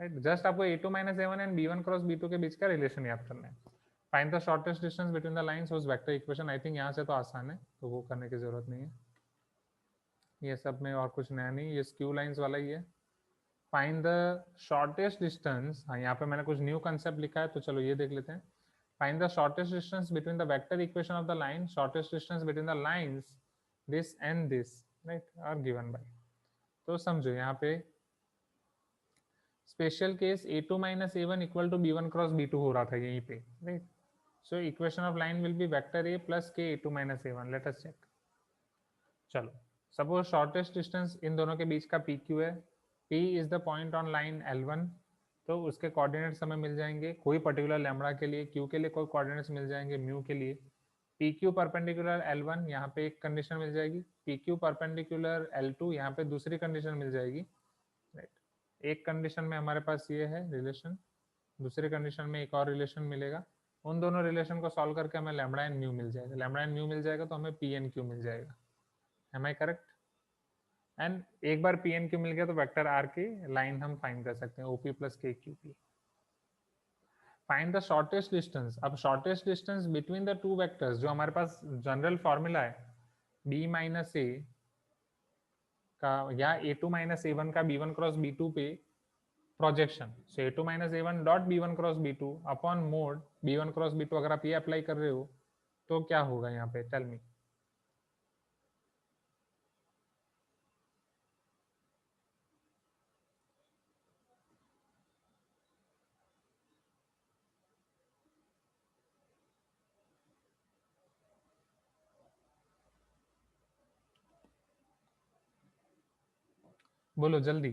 Right? Just आपको a2 minus a1 and b1 cross b2 के बीच का relation याद करना है. Find the shortest distance between the lines whose vector equation. I think यहाँ से तो आसान है, तो वो करने की जरूरत नहीं है. ये सब में और कुछ नया नहीं, ये स्क्यू लाइंस वाला ही है. Find the shortest distance. हाँ, यहाँ पे मैंने कुछ न्यू कंसेप्ट लिखा है, तो चलो ये देख लेते हैं. Find the shortest distance between the vector equation of the line, shortest distance between the lines, this and this, right, are given by. तो समझो यहाँ पे special case a2 minus a1 equal to b1 cross b2 हो रहा था यहीं पे, right? So equation of line will be vector a plus k a2 minus a1. Let us check. चलो, suppose shortest distance इन दोनों के बीच का pq है. p is the point on line L1. तो उसके कोऑर्डिनेट्स हमें मिल जाएंगे कोई पर्टिकुलर लैम्बडा के लिए, क्यू के लिए कोई कोऑर्डिनेट्स मिल जाएंगे, म्यू के लिए. पी क्यू परपेंडिकुलर L1, यहाँ पे एक कंडीशन मिल जाएगी. पी क्यू परपेंडिकुलर L2, यहाँ पे दूसरी कंडीशन मिल जाएगी, राइट. एक कंडीशन में हमारे पास ये है रिलेशन, दूसरी कंडीशन में एक और रिलेशन मिलेगा. उन दोनों रिलेशन को सॉल्व करके हमें लैम्बडा एंड म्यू मिल जाएगा. लैम्बडा एंड म्यू मिल जाएगा तो हमें पी एंड क्यू मिल जाएगा. Am I correct? एंड एक बार पी एन क्यू मिल गया तो वेक्टर आर की लाइन हम फाइंड कर सकते हैं, OP plus K Q P. Find the shortest distance. अब shortest distance between the two vectors, जो हमारे पास जनरल फॉर्मूला है बी माइनस ए का या a2 माइनस a1 का b1 क्रॉस b2 पे प्रोजेक्शन. सो a2 minus a1 dot b1 cross b2 upon mode b1 cross b2. अगर आप ये अप्लाई कर रहे हो तो क्या होगा यहाँ पे, टेल मी. बोलो जल्दी.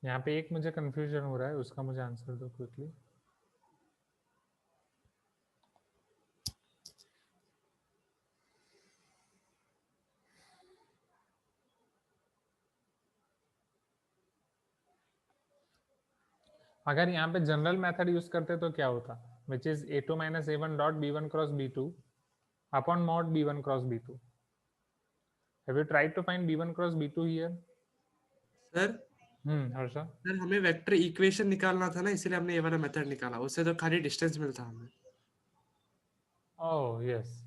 यहाँ पे एक मुझे कंफ्यूजन हो रहा है, उसका मुझे आंसर दो क्विकली. अगर यहाँ पे जनरल मेथड यूज करते तो क्या होता, which is a2 minus a1 dot b1 cross b2 upon mod b1 cross b2. Have you tried to find b1 cross b2 here? Sir Harsha. Sir हमें वेक्टर इक्वेशन निकालना था ना, इसलिए हमने ये वाला मेथड निकाला. उससे तो खाली डिस्टेंस मिलता हमें. Oh yes.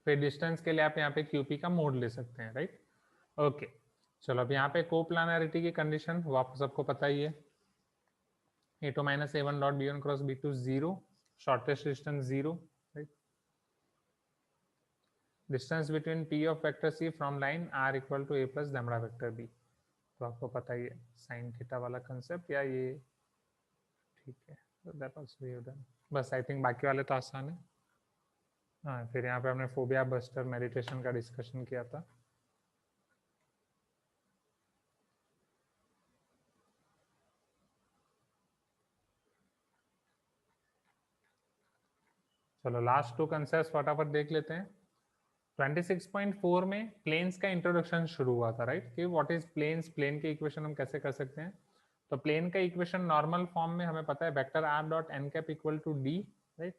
फिर डिस्टेंस के लिए आप यहाँ पे QP का मोड ले सकते हैं, राइट। ओके, चलो अब यहाँ पे कोप्लानरिटी की कंडीशन वो आपको सबको पता ही है, A2 minus A1 dot B1 cross B2 0, shortest distance 0, right? Distance between P of vector C from line R equal to A plus lambda vector B, तो आपको पता ही है साइन थीटा वाला कंसेप्ट, या ये ठीक है, so that also we have done. बस आई थिंक बाकी वाले तो आसान है। हाँ, फिर यहाँ पे हमने फोबिया बस्टर मेडिटेशन का डिस्कशन किया था। चलो लास्ट टू कंसेप्ट फटाफट देख लेते हैं। 26.4 में प्लेन्स का इंट्रोडक्शन शुरू हुआ था, राइट, कि व्हाट इज प्लेन्स, प्लेन के इक्वेशन हम कैसे कर सकते हैं। तो प्लेन का इक्वेशन नॉर्मल फॉर्म में हमें पता है vector r dot n cap equal to d, right,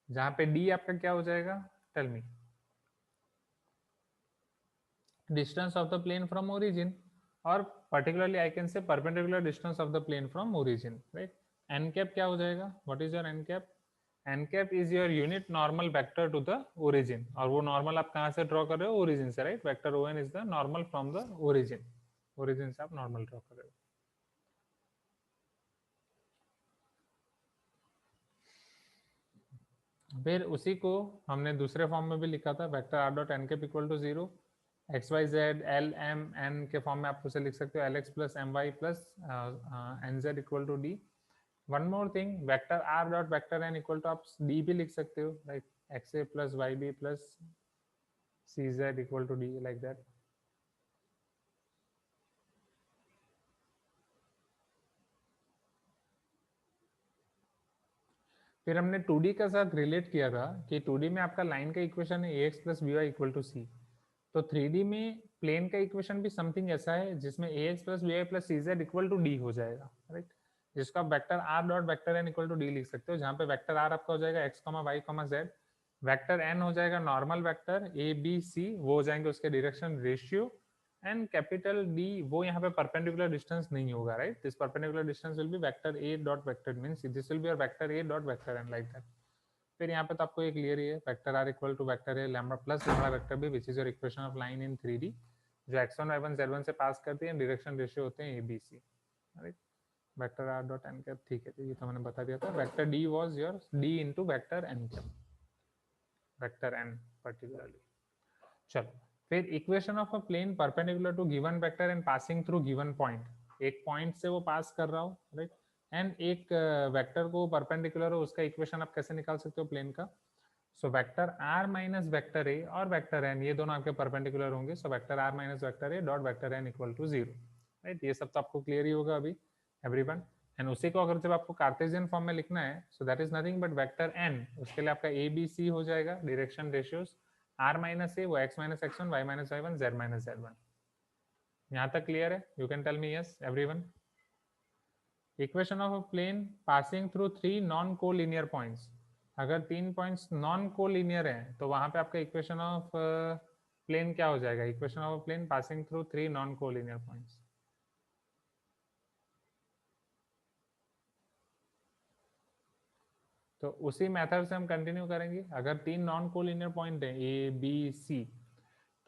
जहां पे d आपका क्या हो जाएगा, tell me, distance of the plane from origin, और particularly I can say perpendicular distance of the plane from origin, right. n cap क्या हो जाएगा, what is your n cap, n cap is your unit normal vector to the origin, और वो normal आप कहाँ से draw कर रहे हो, ओरिजिन से, right. Vector ON is the normal from the origin, origin से आप नॉर्मल ड्रॉ कर रहे हो। फिर उसी को हमने दूसरे फॉर्म में भी लिखा था, vector r dot n cap equal to 0, x Y z l M n के फॉर्म में आप उसे लिख सकते हो, l x plus m y plus n z equal to d. One more thing, vector r dot vector n equal to आप d भी लिख सकते हो, like x a plus y b plus c z equal to d, like that. फिर हमने 2D का साथ relate किया था कि 2D में आपका लाइन का इक्वेशन है ax plus by equal to c, तो 3D में प्लेन का इक्वेशन भी समथिंग ऐसा है जिसमें ax plus by plus cz equal to d हो जाएगा, राइट, जिसको आप vector r dot vector n equal to d लिख सकते हो, जहाँ पे वेक्टर r आपका हो जाएगा x, y, z, vector n हो जाएगा normal vector a b c, वो हो जाएंगे उसके direction ratio, and capital D वो यहाँ पे परपेंडिकुलर डिस्टेंस नहीं होगा, right, this perpendicular distance will be vector A dot vector means this will be your vector A dot vector n, like that. फिर यहाँ पे तो आपको ये क्लियर ही है, vector r equal to vector A lambda plus lambda vector B which is your equation of line in 3D, जो x1 y1 z1 से पास करती है, डायरेक्शन रेशियो होते हैं A B C, right, vector r dot n cap, ठीक है, तो ये तो मैंने बता दिया था। Vector D was your D into vector n cap, vector n particularly. चलो फिर equation of a plane perpendicular to given vector and passing through given point, एक पॉइंट से वो पास कर रहा हो, राइट, एंड एक वेक्टर को परपेंडिकुलर हो, उसका इक्वेशन आप कैसे निकाल सकते हो प्लेन का। So vector r minus vector a और वेक्टर n ये दोनों आपके परपेंडिकुलर होंगे, so vector r minus vector a dot vector n equal to 0, right, ये सब तो आपको क्लियर ही होगा अभी एवरीवन। एंड उसी को अगर जब आपको कार्टेशियन फॉर्म में लिखना है, so that is nothing but vector n, उसके लिए आपका a b c हो जाएगा, direction ratios r minus a वो x minus x1 y minus y1 z minus z1। यहाँ तक क्लियर है, you can tell me yes everyone. Equation of a plane passing through 3 non collinear points, अगर 3 points non collinear हैं तो वहां पे आपका इक्वेशन ऑफ प्लेन क्या हो जाएगा, equation of plane passing through 3 non collinear points. तो उसी मेथड से हम कंटिन्यू करेंगे, अगर 3 नॉन कोलिनियर पॉइंट है ए बी सी,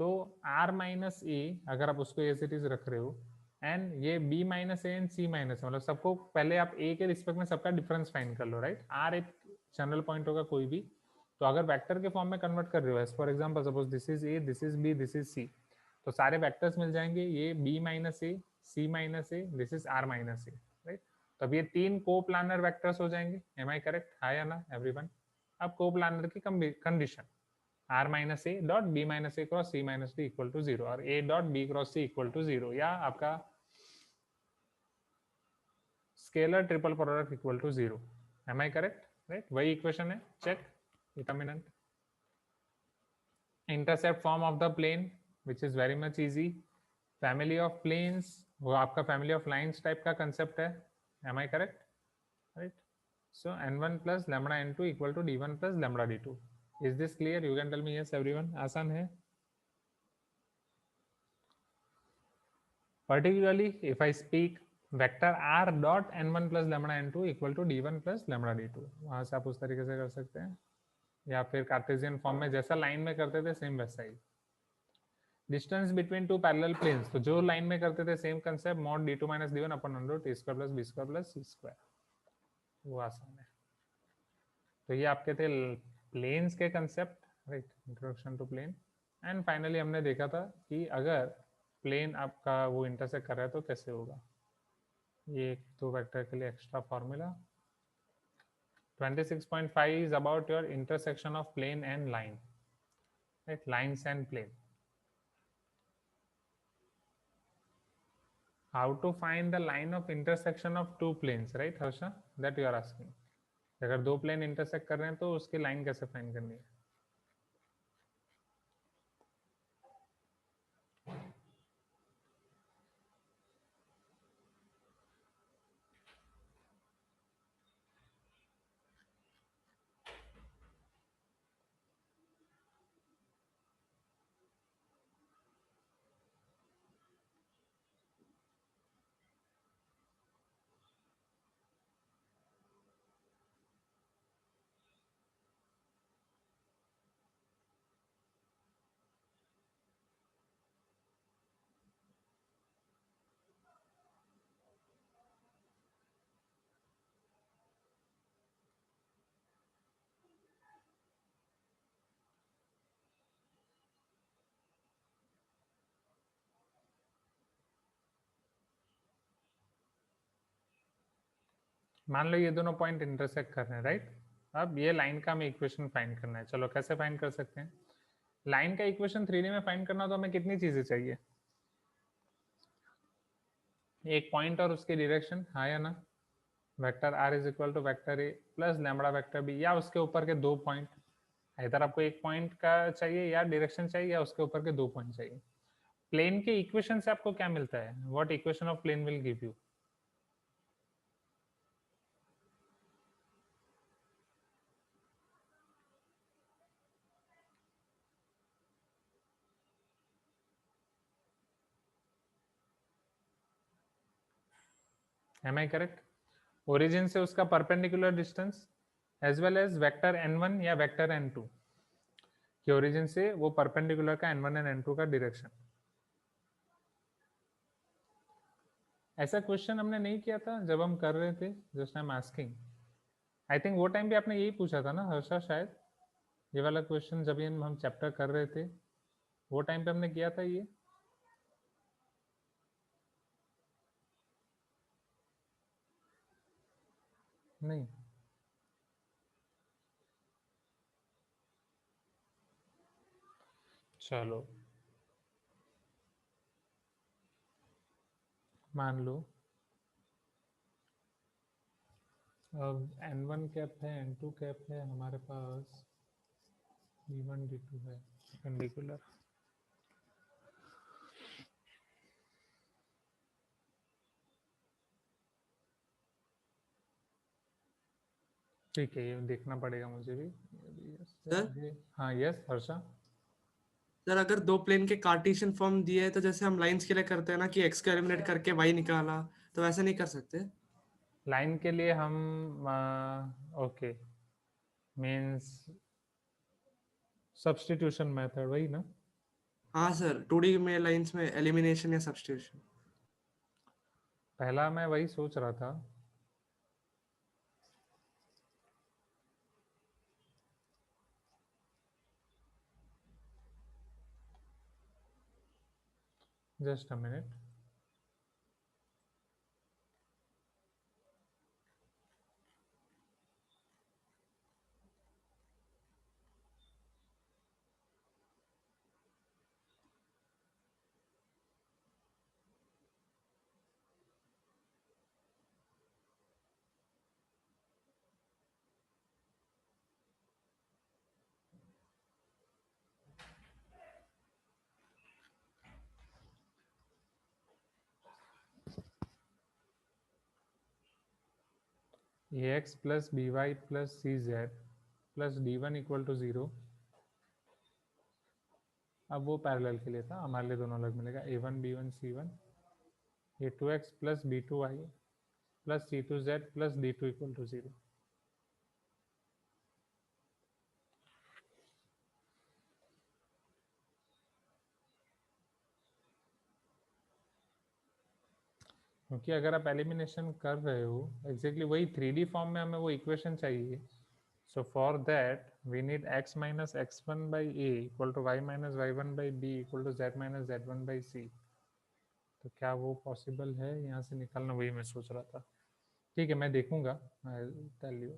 तो r माइनस ए अगर आप उसको एज इट इज रख रहे हो, एंड ये b minus A and c minus, मतलब सबको पहले आप a के रिस्पेक्ट में सबका डिफरेंस फाइंड कर लो, राइट। r एक जनरल पॉइंट होगा कोई भी, तो अगर वेक्टर के फॉर्म में कन्वर्ट कर रहे हो, as for example suppose this is a, this is b, this is c, तो सारे वेक्टर्स मिल जाएंगे, ये b minus a, c minus a, this is r minus a, right. तो अब ये 3 कोप्लानर वेक्टर्स हो जाएंगे, एम आई करेक्ट, हाँ या ना एवरीवन। अब कोप्लानर की condition r minus A dot b minus a cross c minus d equal to 0 और a dot b cross c equal to 0, या आपका scalar triple product equal to 0, am I correct, right, वही equation है, check determinant. Intercept form of the plane which is very much easy, family of planes वो आपका family of lines type का concept है, am I correct, right. So n1 plus lambda n2 equal to d1 plus lambda d2, is this clear, you can tell me yes everyone, आसान है। Particularly, if I speak vector r dot n1 plus lambda n2 equal to d1 plus lambda d2, वहां से आप उस तरीके से कर सकते हैं, या फिर कार्टेशियन फॉर्म में जैसा लाइन में करते थे सेम वैसा ही। Distance between two parallel planes, तो जो लाइन में करते थे same concept, mod d2 - d1 अपन under T square plus B square plus C square, वो आसान है। तो ये आपके थे प्लेन्स के concept, right, introduction to plane. And finally हमने देखा था कि अगर प्लेन आपका वो इंटरसेक्ट कर रहा है तो कैसे होगा। ये दो वेक्टर के लिए extra formula. 26.5 is about your intersection of plane and line, right? Lines and plane. How to find the line of intersection of two planes, right, Harsha? That you are asking. अगर दो plane intersect कर रहे हैं तो उसकी line कैसे find करनी है? मान लो ये दोनों पॉइंट इंटरसेक्ट कर रहे हैं, राइट? अब ये लाइन का हमें इक्वेशन फाइंड करना है। चलो कैसे फाइंड कर सकते हैं? लाइन का इक्वेशन 3D में फाइंड करना तो हमें कितनी चीजें चाहिए? एक पॉइंट और उसकी डायरेक्शन, हाँ या ना? Vector r is equal to vector a plus lambda vector b, या उसके ऊपर के दो पॉइंट। इधर आपको एक पॉइंट का चाहिए या डायरेक्शन चाहिए या उसके ऊपर के दो पॉइंट चाहिए। प्लेन के इक्वेशन से आपको क्या मिलता है? What equation of plane will give you? Am I correct? Origin से उसका perpendicular distance as well as vector n1 या वेक्टर n2 कि ओरिजिन से वो परपेंडिकुलर का n1 एंड n2 का डायरेक्शन। ऐसा क्वेश्चन हमने नहीं किया था जब हम कर रहे थे, just I am asking. I think वो टाइम भी आपने यही पूछा था ना हर्षा, शायद ये वाला क्वेश्चन जब हम चैप्टर कर रहे थे वो टाइम पे हमने किया था ये। नहीं, चलो मान लो अब n1 कैप है, n2 कैप है, हमारे पास d1 d2 है परपेंडिकुलर। ठीक है, ये देखना पड़ेगा मुझे भी। सर हाँ यस हर्षा। सर अगर दो प्लेन के कार्टेशियन फॉर्म दिए है तो जैसे हम लाइंस के लिए करते हैं ना कि एक्स को एलिमिनेट करके वाई निकाला, तो वैसे नहीं कर सकते? लाइन के लिए हम ओके मींस सब्स्टिट्यूशन मेथड, वही ना? हाँ सर, 2D में लाइंस में एलिमिनेशन या सब्स्टिट्यूशन। पहला मैं वही सोच रहा था। Just a minute. ax plus b y plus c z plus d1 equal to 0। अब वो पैरेलल के लिए था, हमारे लिए दोनों अलग मिलेगा। a1 b1 c1 a2x plus b2y plus c2z प्लस d2 इक्वल टू 0। क्योंकि अगर आप एलिमिनेशन कर रहे हो एग्जैक्टली वही 3D फॉर्म में हमें वो इक्वेशन चाहिए. So for that we need x minus x1 by a equal to y minus y1 by b equal to z minus z1 by c. तो क्या वो पॉसिबल है यहाँ से निकालना, वही मैं सोच रहा था. ठीक है, मैं देखूंगा. I'll tell you.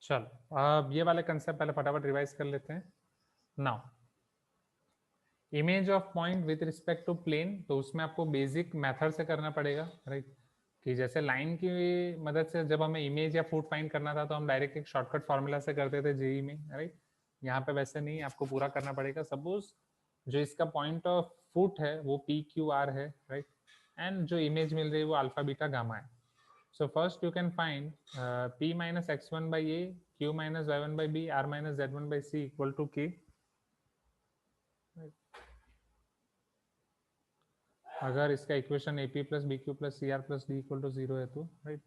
चलो अब ये वाले कंसेप्ट पहले फटाफट रिवाइज कर लेते हैं. Now image of point with respect to plane, तो उसमें आपको बेसिक मेथड से करना पड़ेगा, राइट. कि जैसे लाइन की मदद से जब हमें इमेज या फुट फाइंड करना था तो हम डायरेक्ट एक शॉर्टकट फार्मूला से करते थे जेई में, राइट. यहाँ पे वैसे नहीं, आपको पूरा करना पड़ेगा. सपोज जो इसका पॉइंट ऑफ फुट है वो पी क्यू आर है, राइट. एंड जो इमेज मिल रही है वो अल्फा बीटा गामा है. So first you can find p minus x1 by a, q minus y1 by b, r minus z1 by c equal to k. अगर इसका equation a p plus b q plus c r plus d equal to 0 है तो, right.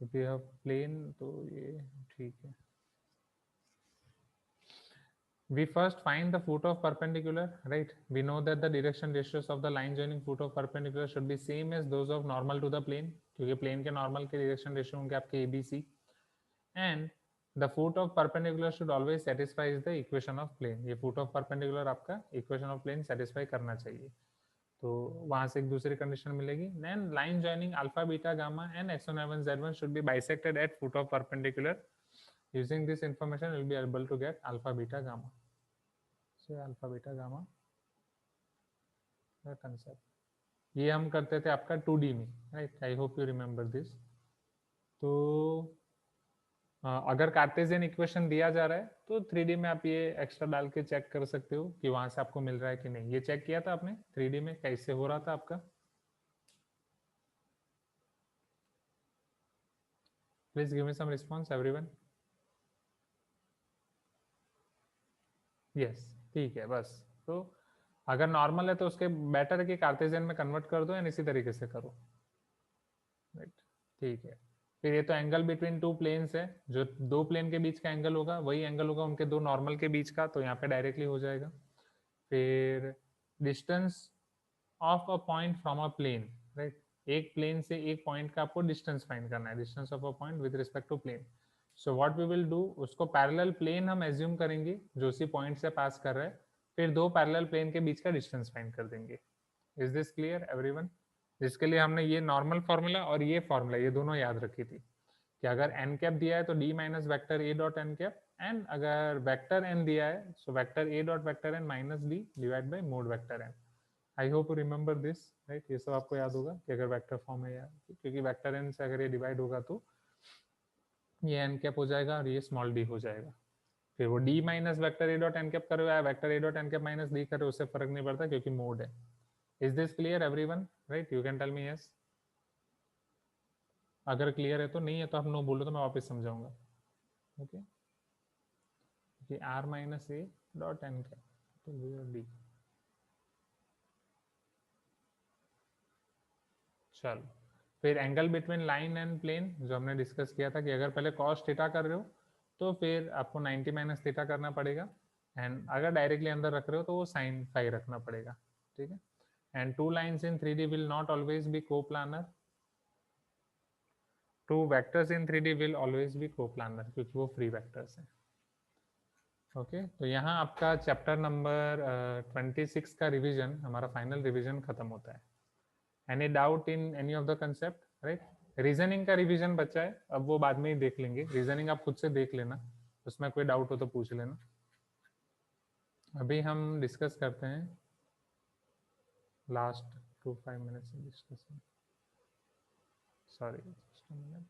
If you have plane तो ये ठीक है. We first find the foot of perpendicular, right. We know that the direction ratios of the line joining foot of perpendicular should be same as those of normal to the plane, क्योंकि plane के normal के direction ratio होंगे आपके ABC. And the foot of perpendicular should always satisfy the equation of plane. ये foot of perpendicular आपका equation of plane satisfy करना चाहिए. तो वहां से एक दूसरी कंडीशन मिलेगी. Then line joining alpha, beta, gamma and x1, y1, z1 should be bisected at foot of perpendicular. Using this information, we'll be able to get alpha, beta, gamma. So alpha, beta, gamma the concept. ये हम करते थे आपका 2D में, right? I hope you remember this. तो अगर Cartesian equation दिया जा रहा है तो 3D में आप ये एक्स्ट्रा डाल के चेक कर सकते हो कि वहां से आपको मिल रहा है कि नहीं. ये चेक किया था आपने 3D में कैसे हो रहा था आपका? Please give me some response everyone. Yes, ठीक है. बस तो अगर नॉर्मल है तो उसके बेटर है कि कार्टेशियन में कन्वर्ट कर दो एंड इसी तरीके से करो, राइट. ठीक है. फिर ये तो एंगल बिटवीन टू प्लेन्स है, जो दो प्लेन के बीच का एंगल होगा वही एंगल होगा उनके दो नॉर्मल के बीच का, तो यहाँ पे डायरेक्टली हो जाएगा. फिर distance of a point from a plane, right. एक प्लेन से एक पॉइंट का आपको डिस्टेंस फाइंड करना है, distance of a point with respect to plane. So what we will do, उसको पैरेलल प्लेन हम एज्यूम करेंगे जो उसी पॉइंट से पास कर रहा है, फिर दो पैरेलल प्लेन के बीच का डिस्टेंस फाइंड कर देंगे. Is this clear everyone? जिसके लिए हमने ये नॉर्मल फार्मूला और ये फार्मूला ये दोनों याद रखी थी कि अगर एन कैप दिया है तो d minus vector a dot n cap, and अगर वेक्टर एन दिया है so vector A dot vector n minus d divide by mod vector n. I hope you remember this, right. ये सब आपको याद होगा कि अगर वेक्टर फॉर्म है यार, क्योंकि वेक्टर एन से अगर ये डिवाइड होगा तो ये एन कैप हो जाएगा और ये स्मॉल डी हो जाएगा. फिर वो डी माइनस वेक्टर ए डॉट एन कैप करो या वेक्टर ए dot n cap minus d करो, उससे फर्क नहीं पड़ता क्योंकि मोड है. Is this clear everyone? Right, you can tell me yes. अगर क्लियर है तो, नहीं है तो आप नो बोलो तो मैं वापस समझाऊंगा. ओके, कि आर माइनस ए डॉट एन कैप तो डी. चलो फिर angle between line and plane जो हमने डिस्कस किया था कि अगर पहले कॉस थीटा कर रहे हो तो फिर आपको 90 माइनस थीटा करना पड़ेगा, एंड अगर डायरेक्टली अंदर रख रहे हो तो वो साइन फाई रखना पड़ेगा. ठीक है. And two lines in 3D will not always be coplanar. Two vectors in 3D will always be coplanar क्योंकि वो फ्री वेक्टर्स हैं. ओके, तो यहाँ आपका चैप्टर नंबर 26 का रिवीजन, हमारा फाइनल रिवीजन खत्म होता है. Any doubt in any of the concept, right? Reasoning का रिवीजन बचा है, अब वो बाद में ही देख लेंगे। रीजनिंग आप खुद से देख लेना, उसमें कोई डाउट हो तो पूछ लेना। अभी हम डिस्कस करते हैं last 2-5 minutes discussion. Sorry, just a minute.